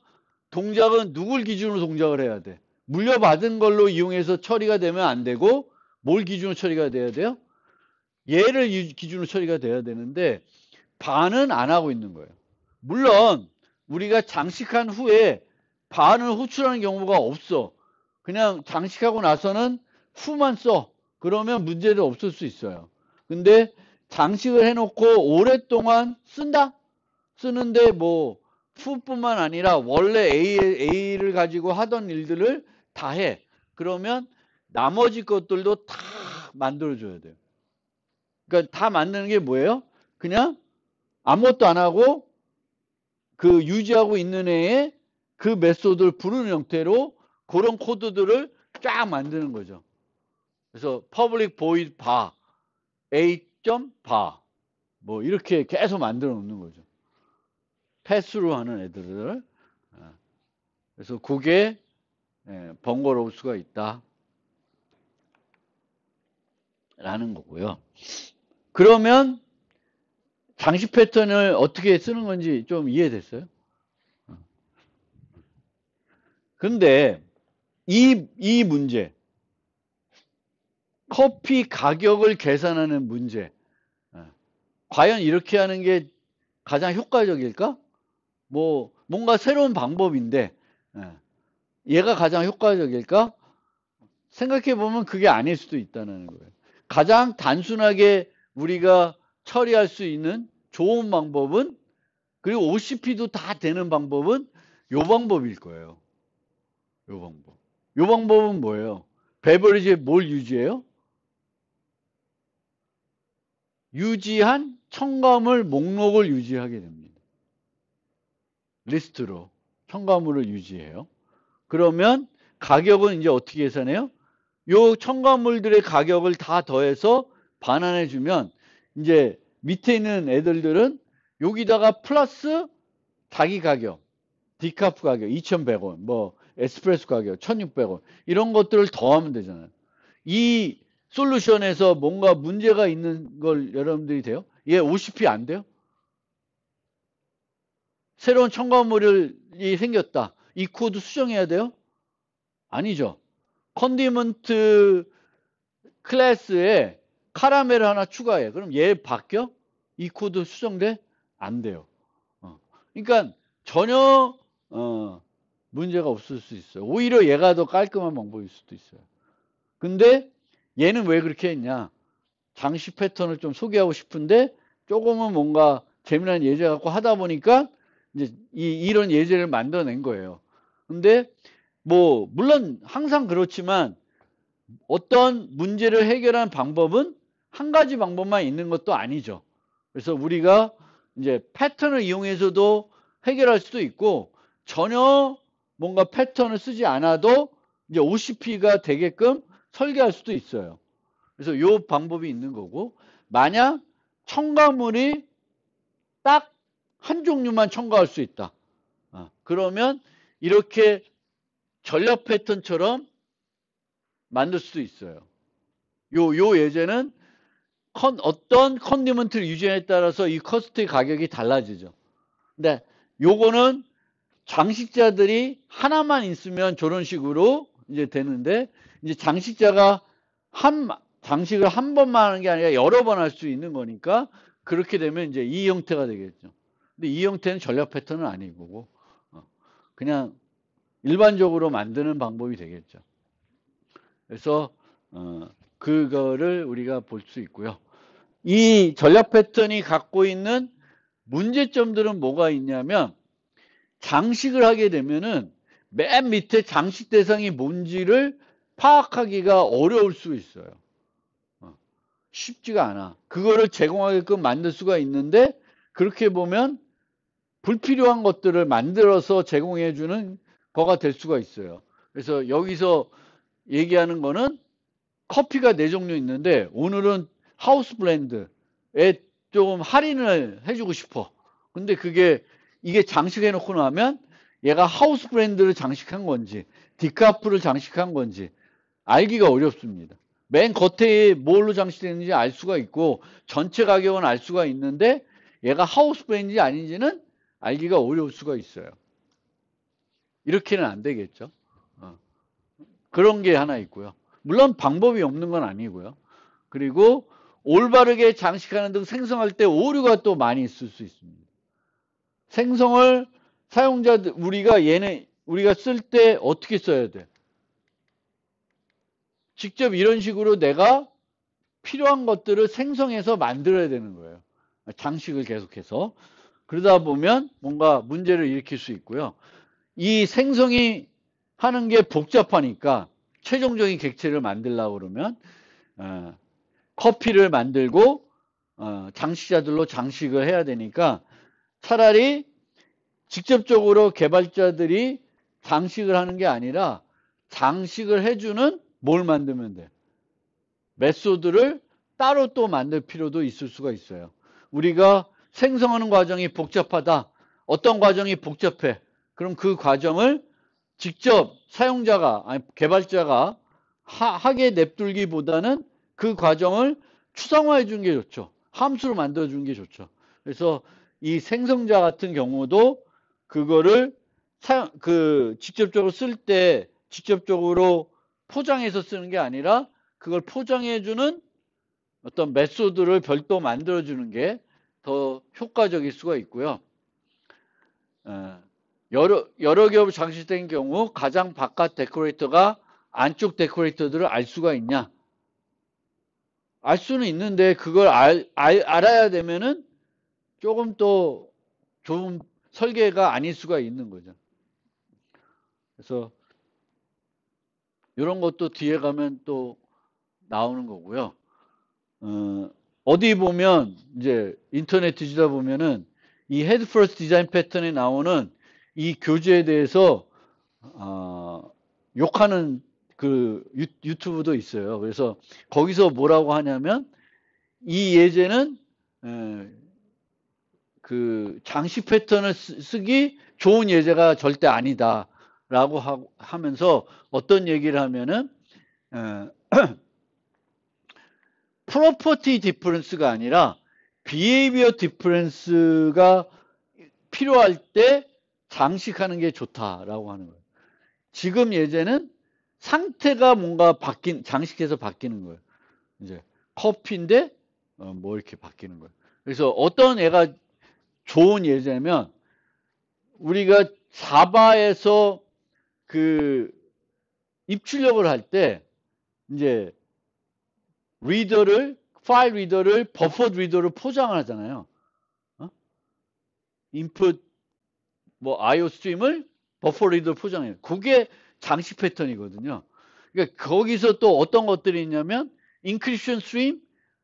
동작은 누굴 기준으로 동작을 해야 돼? 물려받은 걸로 이용해서 처리가 되면 안 되고 뭘 기준으로 처리가 돼야 돼요? 얘를 기준으로 처리가 돼야 되는데 반은 안 하고 있는 거예요. 물론 우리가 장식한 후에 반을 호출하는 경우가 없어. 그냥 장식하고 나서는 후만 써. 그러면 문제도 없을 수 있어요. 근데 장식을 해놓고 오랫동안 쓴다? 쓰는데 뭐 후뿐만 아니라 원래 A를 가지고 하던 일들을 다 해. 그러면 나머지 것들도 다 만들어줘야 돼요. 그러니까 다 만드는 게 뭐예요? 그냥 아무것도 안 하고 그 유지하고 있는 애의 그 메소드를 부르는 형태로 그런 코드들을 쫙 만드는 거죠. 그래서 public void bar, a.bar 뭐 이렇게 계속 만들어 놓는 거죠. 패스로 하는 애들을. 그래서 그게 번거로울 수가 있다 라는 거고요. 그러면 장식 패턴을 어떻게 쓰는 건지 좀 이해됐어요? 근데 이 문제, 커피 가격을 계산하는 문제, 과연 이렇게 하는 게 가장 효과적일까? 뭐 뭔가 새로운 방법인데 얘가 가장 효과적일까? 생각해 보면 그게 아닐 수도 있다는 거예요. 가장 단순하게 우리가 처리할 수 있는 좋은 방법은, 그리고 OCP도 다 되는 방법은 요 방법일 거예요. 요 방법. 요 방법은 뭐예요? 베버리지에 뭘 유지해요? 유지한 첨가물 목록을 유지하게 됩니다. 리스트로 첨가물을 유지해요. 그러면 가격은 이제 어떻게 계산해요? 요 첨가물들의 가격을 다 더해서 반환해 주면 이제 밑에 있는 애들은 여기다가 플러스 자기 가격, 디카프 가격 2,100원, 뭐 에스프레소 가격 1,600원 이런 것들을 더하면 되잖아요. 이 솔루션에서 뭔가 문제가 있는 걸 여러분들이 돼요? 얘 OCP 안 돼요? 새로운 첨가물이 생겼다. 이 코드 수정해야 돼요? 아니죠. 컨디먼트 클래스에 카라멜을 하나 추가해. 그럼 얘 바뀌어? 이 코드 수정돼? 안 돼요. 그러니까 전혀 문제가 없을 수 있어요. 오히려 얘가 더 깔끔한 방법일 수도 있어요. 근데 얘는 왜 그렇게 했냐? 장식 패턴을 좀 소개하고 싶은데 조금은 뭔가 재미난 예제 갖고 하다 보니까 이제 이런 예제를 만들어낸 거예요. 근데 뭐 물론 항상 그렇지만 어떤 문제를 해결하는 방법은 한 가지 방법만 있는 것도 아니죠. 그래서 우리가 이제 패턴을 이용해서도 해결할 수도 있고 전혀 뭔가 패턴을 쓰지 않아도 이제 OCP가 되게끔 설계할 수도 있어요. 그래서 이 방법이 있는 거고, 만약 첨가물이 딱 한 종류만 첨가할 수 있다. 그러면 이렇게 전략 패턴처럼 만들 수도 있어요. 요 예제는 어떤 컨디먼트를 유지하에 따라서 이 커스트의 가격이 달라지죠. 근데 요거는 장식자들이 하나만 있으면 저런 식으로 이제 되는데, 이제 장식자가 장식을 한 번만 하는 게 아니라 여러 번 할 수 있는 거니까, 그렇게 되면 이제 이 형태가 되겠죠. 근데 이 형태는 전략 패턴은 아니고, 그냥 일반적으로 만드는 방법이 되겠죠. 그래서, 그거를 우리가 볼 수 있고요. 이 전략 패턴이 갖고 있는 문제점들은 뭐가 있냐면, 장식을 하게 되면은 맨 밑에 장식 대상이 뭔지를 파악하기가 어려울 수 있어요. 쉽지가 않아. 그거를 제공하게끔 만들 수가 있는데, 그렇게 보면 불필요한 것들을 만들어서 제공해주는 거가 될 수가 있어요. 그래서 여기서 얘기하는 거는 커피가 4종류 있는데, 오늘은 하우스 블렌드에 조금 할인을 해주고 싶어. 근데 이게 장식해 놓고 나면 얘가 하우스 브랜드를 장식한 건지 디카프를 장식한 건지 알기가 어렵습니다. 맨 겉에 뭘로 장식되는지 알 수가 있고 전체 가격은 알 수가 있는데 얘가 하우스 브랜드인지 아닌지는 알기가 어려울 수가 있어요. 이렇게는 안 되겠죠. 그런 게 하나 있고요. 물론 방법이 없는 건 아니고요. 그리고 올바르게 장식하는 등 생성할 때 오류가 또 많이 있을 수 있습니다. 생성을 사용자들 우리가 쓸 때 어떻게 써야 돼? 직접 이런 식으로 내가 필요한 것들을 생성해서 만들어야 되는 거예요. 장식을 계속해서. 그러다 보면 뭔가 문제를 일으킬 수 있고요. 이 생성이 하는 게 복잡하니까 최종적인 객체를 만들려고 그러면 커피를 만들고 장식자들로 장식을 해야 되니까 차라리 직접적으로 개발자들이 장식을 하는 게 아니라 장식을 해주는 뭘 만들면 돼? 메소드를 따로 또 만들 필요도 있을 수가 있어요. 우리가 생성하는 과정이 복잡하다. 어떤 과정이 복잡해. 그럼 그 과정을 직접 사용자가, 아니 개발자가 하게 냅두기보다는 그 과정을 추상화해 주는 게 좋죠. 함수로 만들어 주는 게 좋죠. 그래서 이 생성자 같은 경우도 그거를 직접적으로 쓸 때 직접적으로 포장해서 쓰는 게 아니라 그걸 포장해주는 어떤 메소드를 별도 만들어주는 게 더 효과적일 수가 있고요. 여러 겹 장식된 경우 가장 바깥 데코레이터가 안쪽 데코레이터들을 알 수가 있냐? 알 수는 있는데 그걸 알아야 되면은 조금 또 좋은 설계가 아닐 수가 있는 거죠. 그래서 이런 것도 뒤에 가면 또 나오는 거고요. 어디 보면 이제 인터넷 뒤지다 보면은 이 헤드 퍼스트 디자인 패턴에 나오는 이 교재에 대해서 욕하는 그 유튜브도 있어요. 그래서 거기서 뭐라고 하냐면 이 예제는 그 장식 패턴을 쓰기 좋은 예제가 절대 아니다라고 하면서 어떤 얘기를 하면은 프로퍼티 디퍼런스가 아니라 비헤이비어 디퍼런스가 필요할 때 장식하는 게 좋다라고 하는 거예요. 지금 예제는 상태가 뭔가 장식해서 바뀌는 거예요. 이제 커피인데 뭐 이렇게 바뀌는 거예요. 그래서 어떤 애가 좋은 예제면 우리가 자바에서 그 입출력을 할 때 이제 파일 리더를 버퍼 리더로 포장을 하잖아요. 인풋 뭐 IO 스트림을 버퍼 리더로 포장해요. 그게 장식 패턴이거든요. 그러니까 거기서 또 어떤 것들이 있냐면 인크리션 스트림,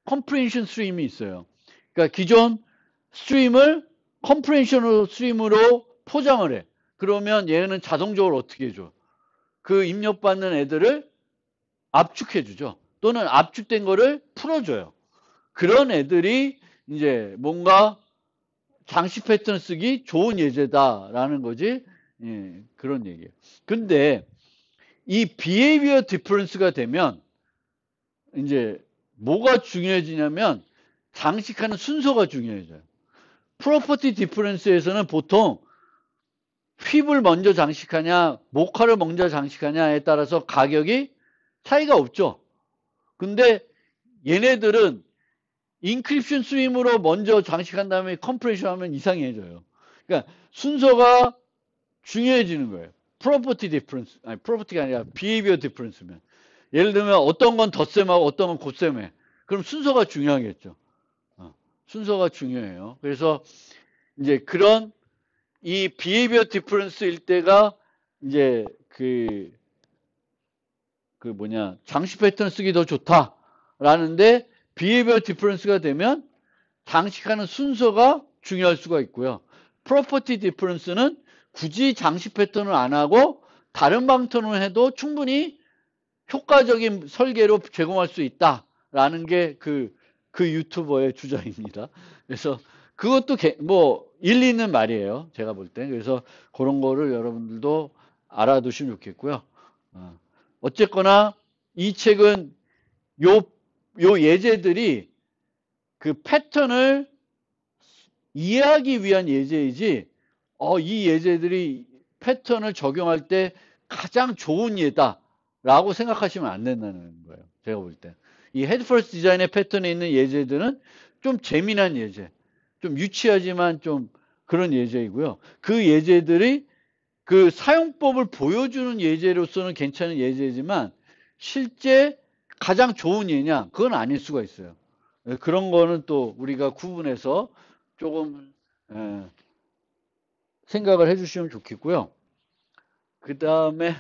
컴프레hension 스트림이 있어요. 그러니까 기존 스트림을 컴프레hension 스트림으로 포장을 해. 그러면 얘는 자동적으로 어떻게 해줘? 그 입력받는 애들을 압축해 주죠. 또는 압축된 거를 풀어줘요. 그런 애들이 이제 뭔가 장식 패턴 쓰기 좋은 예제다라는 거지. 예, 그런 얘기예요. 근데 이 behavior difference가 되면 이제 뭐가 중요해지냐면 장식하는 순서가 중요해져요. 프로퍼티 디퍼런스에서는 보통 휩을 먼저 장식하냐, 모카를 먼저 장식하냐에 따라서 가격이 차이가 없죠. 근데 얘네들은 인크립션 스윙으로 먼저 장식한 다음에 컴프레션 하면 이상해져요. 그러니까 순서가 중요해지는 거예요. 프로퍼티 디퍼런스, 아니 프로퍼티가 아니라 비헤이비어 디퍼런스면. 예를 들면 어떤 건 덧셈하고 어떤 건 곱셈해. 그럼 순서가 중요하겠죠. 순서가 중요해요. 그래서 이제 그런 이 비헤이비어 디퍼런스일 때가 이제 장식 패턴 쓰기 더 좋다라는데 비헤이비어 디퍼런스가 되면 장식하는 순서가 중요할 수가 있고요. 프로퍼티 디퍼런스는 굳이 장식 패턴을 안 하고 다른 방법으로 해도 충분히 효과적인 설계로 제공할 수 있다라는 게 그 유튜버의 주장입니다. 그래서 그것도 뭐 일리 있는 말이에요. 제가 볼 때. 그래서 그런 거를 여러분들도 알아두시면 좋겠고요. 어쨌거나 이 책은 요 예제들이 그 패턴을 이해하기 위한 예제이지, 이 예제들이 패턴을 적용할 때 가장 좋은 예다라고 생각하시면 안 된다는 거예요. 제가 볼 때. 이 헤드 퍼스트 디자인의 패턴에 있는 예제들은 좀 재미난 예제, 좀 유치하지만 좀 그런 예제이고요. 그 예제들이 그 사용법을 보여주는 예제로서는 괜찮은 예제지만 실제 가장 좋은 예냐? 그건 아닐 수가 있어요. 그런 거는 또 우리가 구분해서 조금 생각을 해주시면 좋겠고요. 그 다음에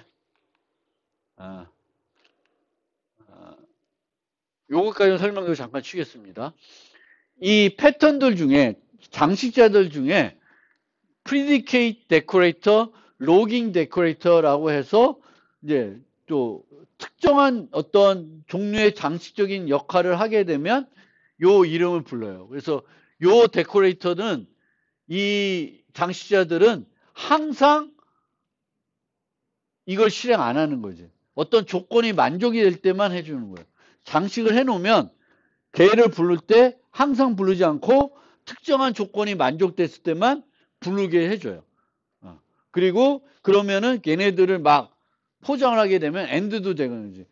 요것까지 설명을 잠깐 치겠습니다. 이 패턴들 중에 장식자들 중에 predicate decorator, logging decorator라고 해서 이제 또 특정한 어떤 종류의 장식적인 역할을 하게 되면 요 이름을 불러요. 그래서 요 데코레이터는 이 장식자들은 항상 이걸 실행 안 하는 거지. 어떤 조건이 만족이 될 때만 해주는 거예요. 장식을 해놓으면 걔를 부를 때 항상 부르지 않고 특정한 조건이 만족됐을 때만 부르게 해줘요. 그리고 그러면은 걔네들을 막 포장을 하게 되면 엔드도 되거든요.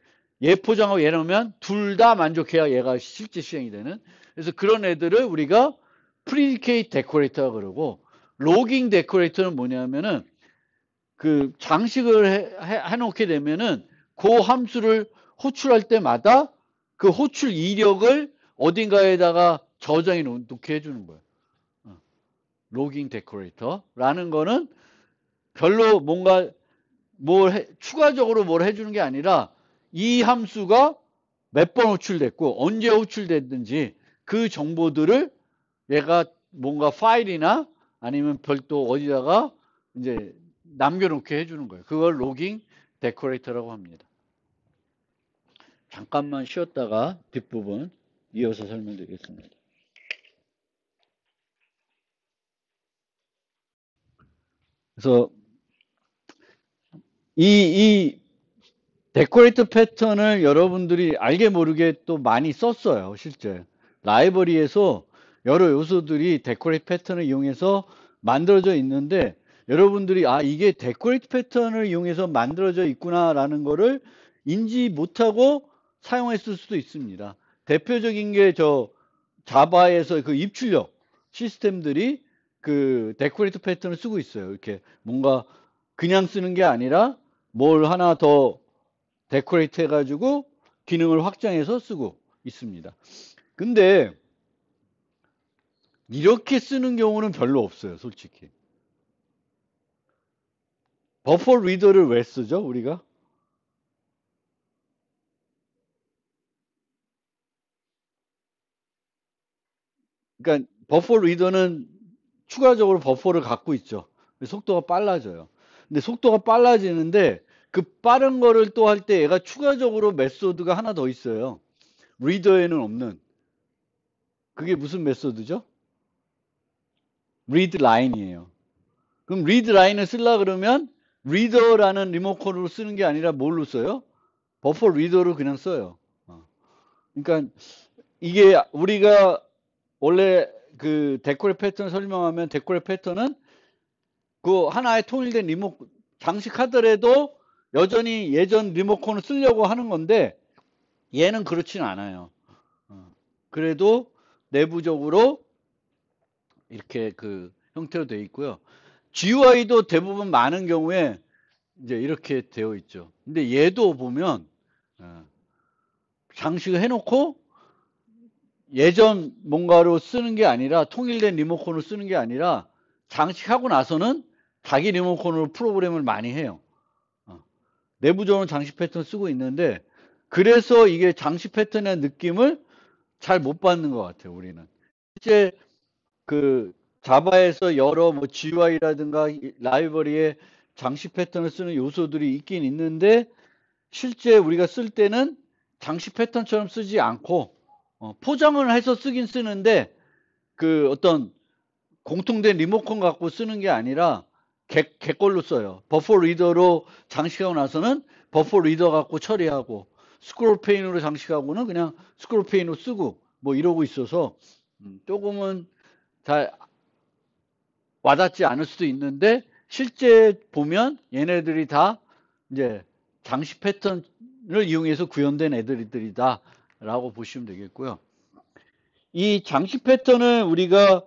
얘 포장하고 얘 넣으면 둘 다 만족해야 얘가 실제 시행이 되는. 그래서 그런 애들을 우리가 predicate decorator라고 그러고, logging decorator는 뭐냐면은 그 장식을 해놓게 되면은 그 함수를 호출할 때마다 그 호출 이력을 어딘가에다가 저장해 놓게 해주는 거예요. logging decorator라는 거는 별로 뭔가 추가적으로 뭘 해주는 게 아니라 이 함수가 몇 번 호출됐고 언제 호출됐든지 그 정보들을 얘가 뭔가 파일이나 아니면 별도 어디다가 이제 남겨놓게 해주는 거예요. 그걸 로깅 데코레이터라고 합니다. 잠깐만 쉬었다가 뒷부분 이어서 설명드리겠습니다. 그래서 이 데코레이터 패턴을 여러분들이 알게 모르게 또 많이 썼어요. 실제 라이브러리에서 여러 요소들이 데코레이터 패턴을 이용해서 만들어져 있는데 여러분들이 이게 데코레이터 패턴을 이용해서 만들어져 있구나라는 거를 인지 못하고 사용했을 수도 있습니다. 대표적인 게 자바에서 그 입출력 시스템들이 그 데코레이터 패턴을 쓰고 있어요. 이렇게 뭔가 그냥 쓰는 게 아니라 뭘 하나 더 데코레이트 해가지고 기능을 확장해서 쓰고 있습니다. 근데 이렇게 쓰는 경우는 별로 없어요, 솔직히. 버퍼 리더를 왜 쓰죠, 우리가? 그러니까 버퍼 리더는 추가적으로 버퍼를 갖고 있죠. 속도가 빨라져요. 근데 속도가 빨라지는데 그 빠른 거를 또 할 때 얘가 추가적으로 메소드가 하나 더 있어요. 리더에는 없는. 그게 무슨 메소드죠? 리드 라인이에요. 그럼 리드 라인을 쓰려 그러면 리더라는 리모컨으로 쓰는 게 아니라 뭘로 써요? 버퍼 리더로 그냥 써요. 그러니까 이게 우리가 원래 그 데코레 패턴 설명하면 데코레 패턴은 그 하나의 통일된 장식하더라도 여전히 예전 리모컨을 쓰려고 하는 건데 얘는 그렇진 않아요. 그래도 내부적으로 이렇게 그 형태로 되어 있고요. GUI도 대부분 많은 경우에 이제 이렇게 되어 있죠. 근데 얘도 보면 장식을 해놓고 예전 뭔가로 쓰는 게 아니라 통일된 리모컨으로 쓰는 게 아니라 장식하고 나서는 자기 리모컨으로 프로그램을 많이 해요. 내부적으로 장식 패턴 쓰고 있는데 그래서 이게 장식 패턴의 느낌을 잘 못 받는 것 같아요. 우리는 실제 그 자바에서 여러 뭐 GUI라든가 라이브러리에 장식 패턴을 쓰는 요소들이 있긴 있는데 실제 우리가 쓸 때는 장식 패턴처럼 쓰지 않고 포장을 해서 쓰긴 쓰는데 그 어떤 공통된 리모컨 갖고 쓰는 게 아니라 개걸로 써요. 버퍼 리더로 장식하고 나서는 버퍼 리더 갖고 처리하고 스크롤 페인으로 장식하고는 그냥 스크롤 페인으로 쓰고 뭐 이러고 있어서 조금은 잘 와닿지 않을 수도 있는데 실제 보면 얘네들이 다 이제 장식 패턴을 이용해서 구현된 애들이다 라고 보시면 되겠고요. 이 장식 패턴을 우리가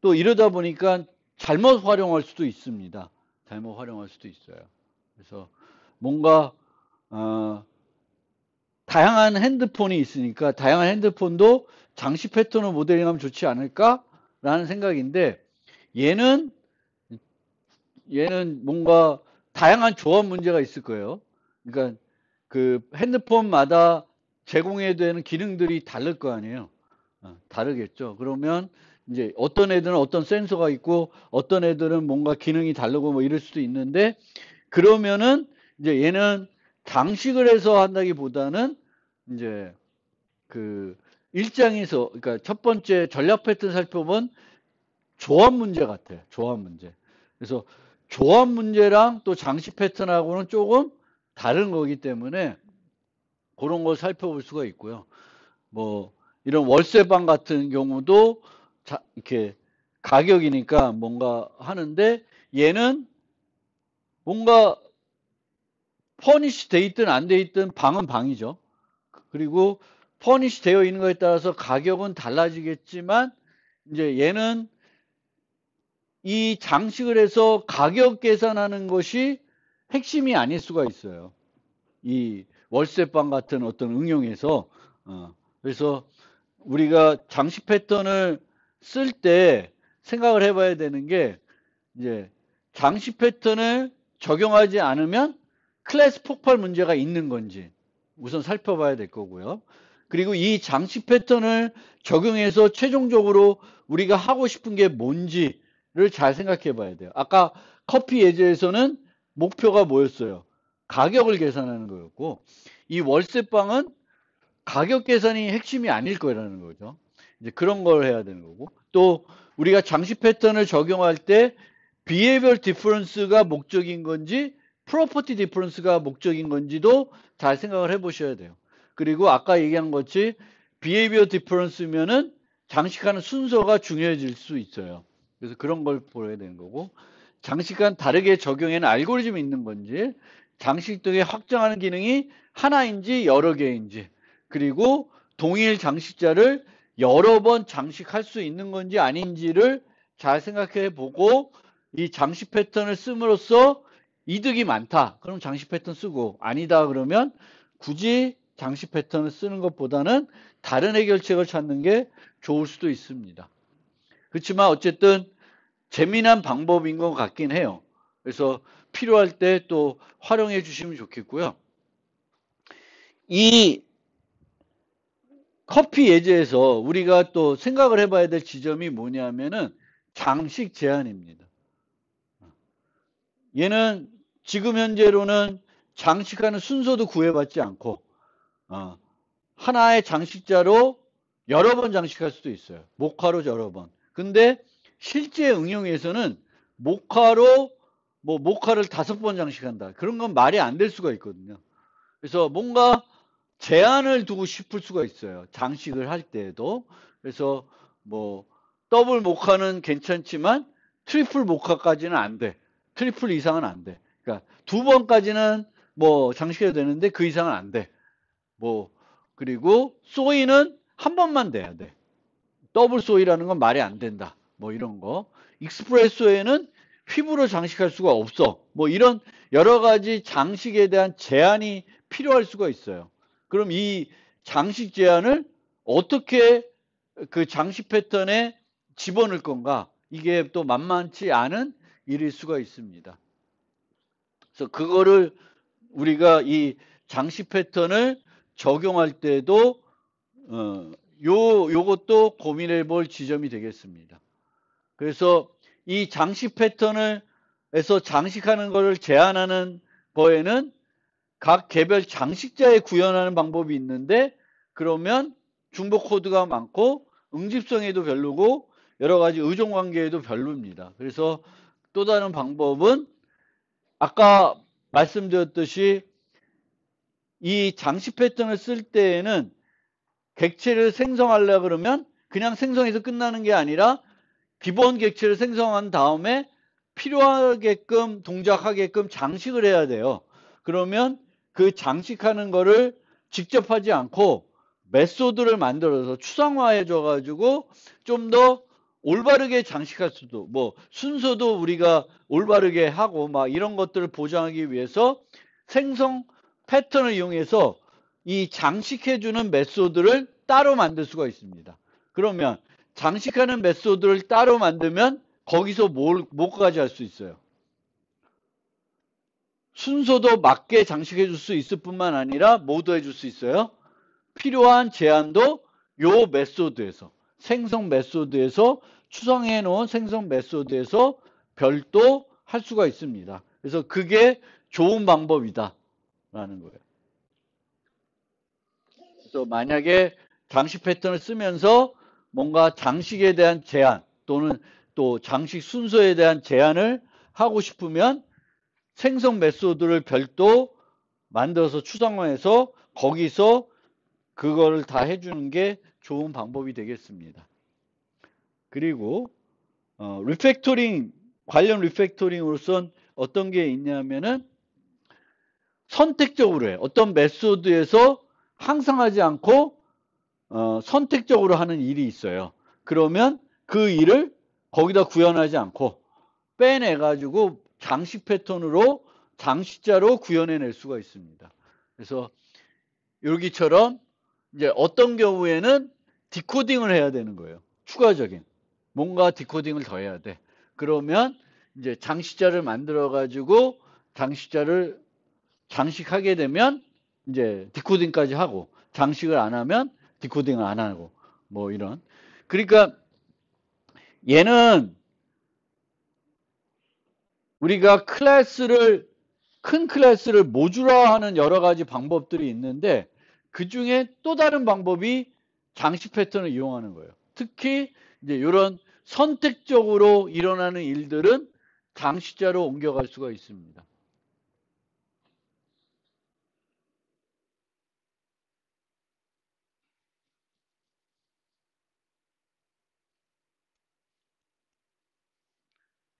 또 이러다 보니까 잘못 활용할 수도 있습니다. 잘못 활용할 수도 있어요. 그래서 뭔가 다양한 핸드폰이 있으니까 다양한 핸드폰도 장식 패턴을 모델링하면 좋지 않을까라는 생각인데 얘는 뭔가 다양한 조합 문제가 있을 거예요. 그러니까 그 핸드폰마다 제공해야 되는 기능들이 다를 거 아니에요. 다르겠죠. 그러면 이제 어떤 애들은 어떤 센서가 있고 어떤 애들은 뭔가 기능이 다르고 뭐 이럴 수도 있는데 그러면은 이제 얘는 장식을 해서 한다기보다는 이제 그 일장에서 그러니까 첫 번째 전략 패턴 살펴본 조합 문제 같아요. 조합 문제. 그래서 조합 문제랑 또 장식 패턴하고는 조금 다른 거기 때문에 그런 걸 살펴볼 수가 있고요. 뭐 이런 월세방 같은 경우도 이렇게 가격이니까 뭔가 하는데 얘는 뭔가 퍼니시 돼 있든 안 돼 있든 방은 방이죠. 그리고 퍼니시 되어 있는 거에 따라서 가격은 달라지겠지만 이제 얘는 이 장식을 해서 가격 계산하는 것이 핵심이 아닐 수가 있어요. 이 월세방 같은 어떤 응용에서 그래서 우리가 장식 패턴을 쓸 때 생각을 해봐야 되는 게 이제 장식 패턴을 적용하지 않으면 클래스 폭발 문제가 있는 건지 우선 살펴봐야 될 거고요. 그리고 이 장식 패턴을 적용해서 최종적으로 우리가 하고 싶은 게 뭔지를 잘 생각해 봐야 돼요. 아까 커피 예제에서는 목표가 뭐였어요? 가격을 계산하는 거였고 이 월세방은 가격 계산이 핵심이 아닐 거라는 거죠. 이제 그런 걸 해야 되는 거고 또 우리가 장식 패턴을 적용할 때 behavior difference가 목적인 건지 property difference가 목적인 건지도 잘 생각을 해 보셔야 돼요. 그리고 아까 얘기한 것이 behavior difference면은 장식하는 순서가 중요해질 수 있어요. 그래서 그런 걸 보여야 되는 거고 장식과 다르게 적용하는 알고리즘이 있는 건지 장식 등에 확정하는 기능이 하나인지 여러 개인지 그리고 동일 장식자를 여러 번 장식할 수 있는 건지 아닌지를 잘 생각해 보고 이 장식 패턴을 씀으로써 이득이 많다. 그럼 장식 패턴 쓰고 아니다 그러면 굳이 장식 패턴을 쓰는 것보다는 다른 해결책을 찾는 게 좋을 수도 있습니다. 그렇지만 어쨌든 재미난 방법인 것 같긴 해요. 그래서 필요할 때 또 활용해 주시면 좋겠고요. 이 커피 예제에서 우리가 또 생각을 해봐야 될 지점이 뭐냐면은 장식 제한입니다. 얘는 지금 현재로는 장식하는 순서도 구애받지 않고 하나의 장식자로 여러 번 장식할 수도 있어요. 목화로 여러 번. 근데 실제 응용에서는 목화로 목화를 5번 장식한다. 그런 건 말이 안 될 수가 있거든요. 그래서 뭔가 제한을 두고 싶을 수가 있어요. 장식을 할 때에도. 그래서 뭐 더블 모카는 괜찮지만 트리플 모카까지는 안 돼. 트리플 이상은 안 돼. 그러니까 2번까지는 뭐 장식해도 되는데 그 이상은 안 돼. 뭐 그리고 소이는 한 번만 돼야 돼. 더블 소이라는 건 말이 안 된다. 뭐 이런 거. 익스프레소에는 휘브로 장식할 수가 없어. 뭐 이런 여러 가지 장식에 대한 제한이 필요할 수가 있어요. 그럼 이 장식 제한을 어떻게 그 장식 패턴에 집어넣을 건가? 이게 또 만만치 않은 일일 수가 있습니다. 그래서 그거를 우리가 이 장식 패턴을 적용할 때도 요것도 고민해 볼 지점이 되겠습니다. 그래서 이 장식 패턴을 해서 장식하는 것을 제한하는 거에는 각 개별 장식자에 구현하는 방법이 있는데 그러면 중복 코드가 많고 응집성에도 별로고 여러 가지 의존 관계에도 별로입니다. 그래서 또 다른 방법은 아까 말씀드렸듯이 이 장식 패턴을 쓸 때에는 객체를 생성하려 그러면 그냥 생성해서 끝나는 게 아니라 기본 객체를 생성한 다음에 필요하게끔 동작하게끔 장식을 해야 돼요. 그러면 그 장식하는 거를 직접 하지 않고 메소드를 만들어서 추상화해 줘 가지고 좀 더 올바르게 장식할 수도 뭐 순서도 우리가 올바르게 하고 막 이런 것들을 보장하기 위해서 생성 패턴을 이용해서 이 장식해 주는 메소드를 따로 만들 수가 있습니다. 그러면 장식하는 메소드를 따로 만들면 거기서 뭐까지 할 수 있어요? 순서도 맞게 장식해 줄 수 있을 뿐만 아니라 뭐도 해줄 수 있어요? 필요한 제한도 요 메소드에서 생성 메소드에서 추상해 놓은 생성 메소드에서 별도 할 수가 있습니다. 그래서 그게 좋은 방법이다 라는 거예요. 그래서 만약에 장식 패턴을 쓰면서 뭔가 장식에 대한 제한 또는 또 장식 순서에 대한 제한을 하고 싶으면 생성 메소드를 별도 만들어서 추상화해서 거기서 그거를 다 해주는 게 좋은 방법이 되겠습니다. 그리고 리팩토링 관련 리팩토링으로선 어떤 게 있냐면은 선택적으로 해. 어떤 메소드에서 항상 하지 않고 선택적으로 하는 일이 있어요. 그러면 그 일을 거기다 구현하지 않고 빼내가지고 장식 패턴으로 장식자로 구현해낼 수가 있습니다. 그래서 여기처럼 이제 어떤 경우에는 디코딩을 해야 되는 거예요. 추가적인 뭔가 디코딩을 더 해야 돼. 그러면 이제 장식자를 만들어 가지고 장식자를 장식하게 되면 이제 디코딩까지 하고 장식을 안 하면 디코딩을 안 하고 뭐 이런. 그러니까 얘는 우리가 큰 클래스를 모듈화하는 여러 가지 방법들이 있는데 그 중에 또 다른 방법이 장식 패턴을 이용하는 거예요. 특히 이제 이런 선택적으로 일어나는 일들은 장식자로 옮겨갈 수가 있습니다.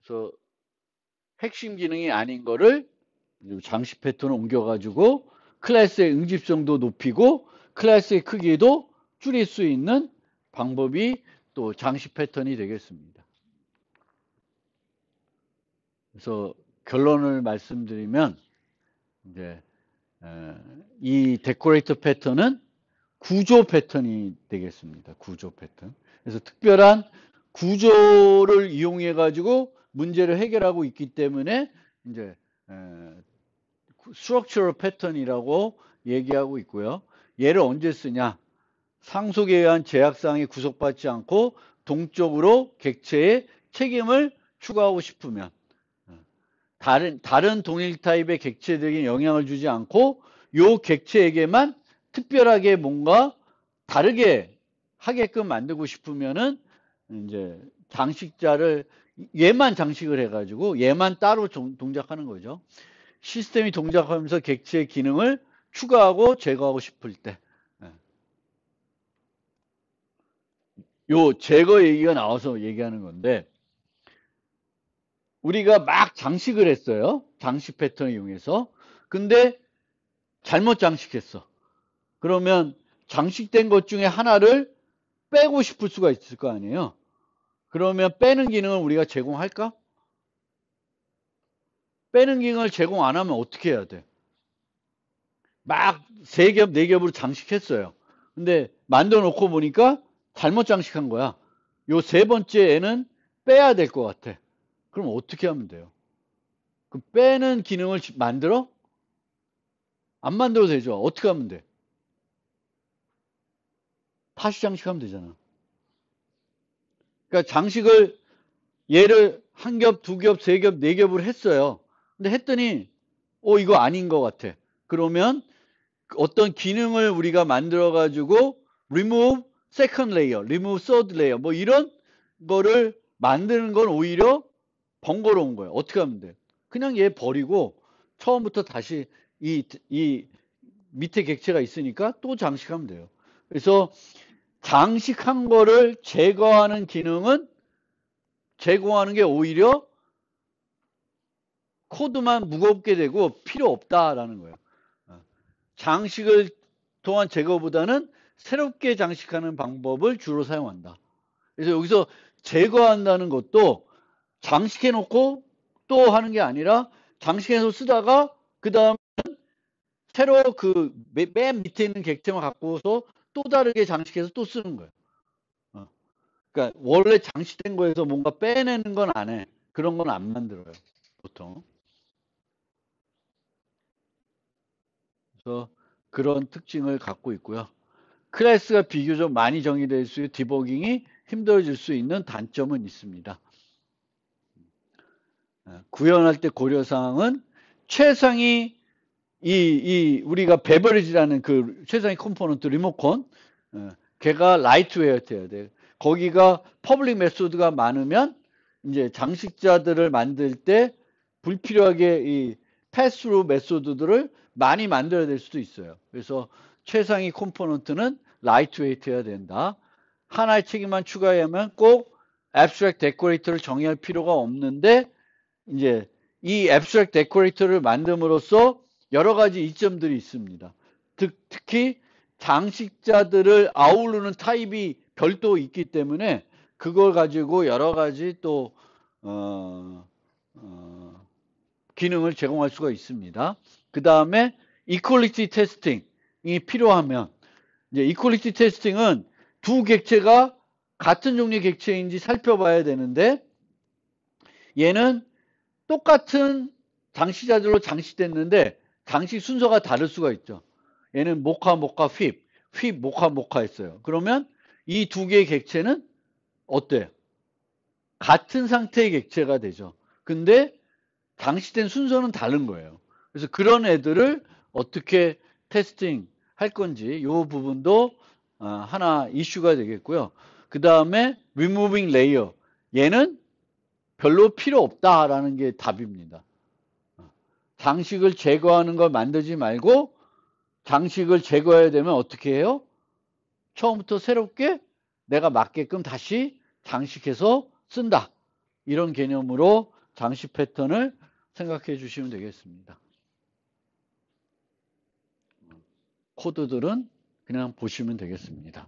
그래서 핵심 기능이 아닌 거를 장식 패턴을 옮겨가지고 클래스의 응집성도 높이고 클래스의 크기도 줄일 수 있는 방법이 또 장식 패턴이 되겠습니다. 그래서 결론을 말씀드리면 이제 이 데코레이터 패턴은 구조 패턴이 되겠습니다. 구조 패턴. 그래서 특별한 구조를 이용해 가지고 문제를 해결하고 있기 때문에 이제 스트럭처럴 패턴이라고 얘기하고 있고요. 얘를 언제 쓰냐? 상속에 의한 제약사항에 구속받지 않고 동적으로 객체의 책임을 추가하고 싶으면 다른 동일 타입의 객체들에게 영향을 주지 않고 요 객체에게만 특별하게 뭔가 다르게 하게끔 만들고 싶으면은 이제 장식자를 얘만 장식을 해가지고 얘만 따로 동작하는 거죠. 시스템이 동작하면서 객체의 기능을 추가하고 제거하고 싶을 때. 요 제거 얘기가 나와서 얘기하는 건데, 우리가 막 장식을 했어요. 장식 패턴을 이용해서. 근데 잘못 장식했어. 그러면 장식된 것 중에 하나를 빼고 싶을 수가 있을 거 아니에요. 그러면 빼는 기능을 우리가 제공할까? 빼는 기능을 제공 안 하면 어떻게 해야 돼? 막 3겹, 4겹으로 장식했어요. 근데 만들어 놓고 보니까 잘못 장식한 거야. 요 3번째 애는 빼야 될 것 같아. 그럼 어떻게 하면 돼요? 그 빼는 기능을 만들어? 안 만들어도 되죠. 어떻게 하면 돼? 다시 장식하면 되잖아. 그러니까 장식을 얘를 한 겹, 2겹, 3겹, 4겹으로 했어요. 근데 했더니 이거 아닌 것 같아. 그러면 어떤 기능을 우리가 만들어 가지고 remove second layer, remove third layer 뭐 이런 거를 만드는 건 오히려 번거로운 거예요. 어떻게 하면 돼? 그냥 얘 버리고 처음부터 다시 이 밑에 객체가 있으니까 또 장식하면 돼요. 그래서 장식한 거를 제거하는 기능은 제공하는 게 오히려 코드만 무겁게 되고 필요 없다라는 거예요. 장식을 통한 제거보다는 새롭게 장식하는 방법을 주로 사용한다. 그래서 여기서 제거한다는 것도 장식해 놓고 또 하는 게 아니라 장식해서 쓰다가 그 다음 새로 그 맨 밑에 있는 객체만 갖고서 또 다르게 장식해서 또 쓰는 거예요. 그러니까 원래 장식된 거에서 뭔가 빼내는 건 안 해. 그런 건 안 만들어요. 보통. 그래서 그런 특징을 갖고 있고요. 클래스가 비교적 많이 정의될 수 있고 디버깅이 힘들어질 수 있는 단점은 있습니다. 구현할 때 고려사항은 최상위 우리가 베버리지라는 그 최상위 컴포넌트 리모컨 걔가 라이트웨어여야 돼. 거기가 퍼블릭 메소드가 많으면 이제 장식자들을 만들 때 불필요하게 이 패스로 메소드들을 많이 만들어야 될 수도 있어요. 그래서 최상위 컴포넌트는 라이트웨이트여야 된다. 하나의 책임만 추가하면 꼭 abstract decorator를 정의할 필요가 없는데 이제 이 abstract decorator를 만듦으로써 여러 가지 이점들이 있습니다. 특히 장식자들을 아우르는 타입이 별도 있기 때문에 그걸 가지고 여러 가지 또 기능을 제공할 수가 있습니다. 그 다음에 이퀄리티 테스팅이 필요하면 이제 이퀄리티 테스팅은 두 객체가 같은 종류의 객체인지 살펴봐야 되는데 얘는 똑같은 장식자들로 장식됐는데 장식 순서가 다를 수가 있죠. 얘는 모카, 모카, 휩, 모카, 모카 했어요. 그러면 이 두 개의 객체는 어때요? 같은 상태의 객체가 되죠. 근데 장식된 순서는 다른 거예요. 그래서 그런 애들을 어떻게 테스팅 할 건지 이 부분도 하나 이슈가 되겠고요. 그 다음에 removing layer 얘는 별로 필요 없다라는 게 답입니다. 장식을 제거하는 걸 만들지 말고 장식을 제거해야 되면 어떻게 해요? 처음부터 새롭게 내가 맞게끔 다시 장식해서 쓴다. 이런 개념으로 장식 패턴을 생각해 주시면 되겠습니다. 코드들은 그냥 보시면 되겠습니다.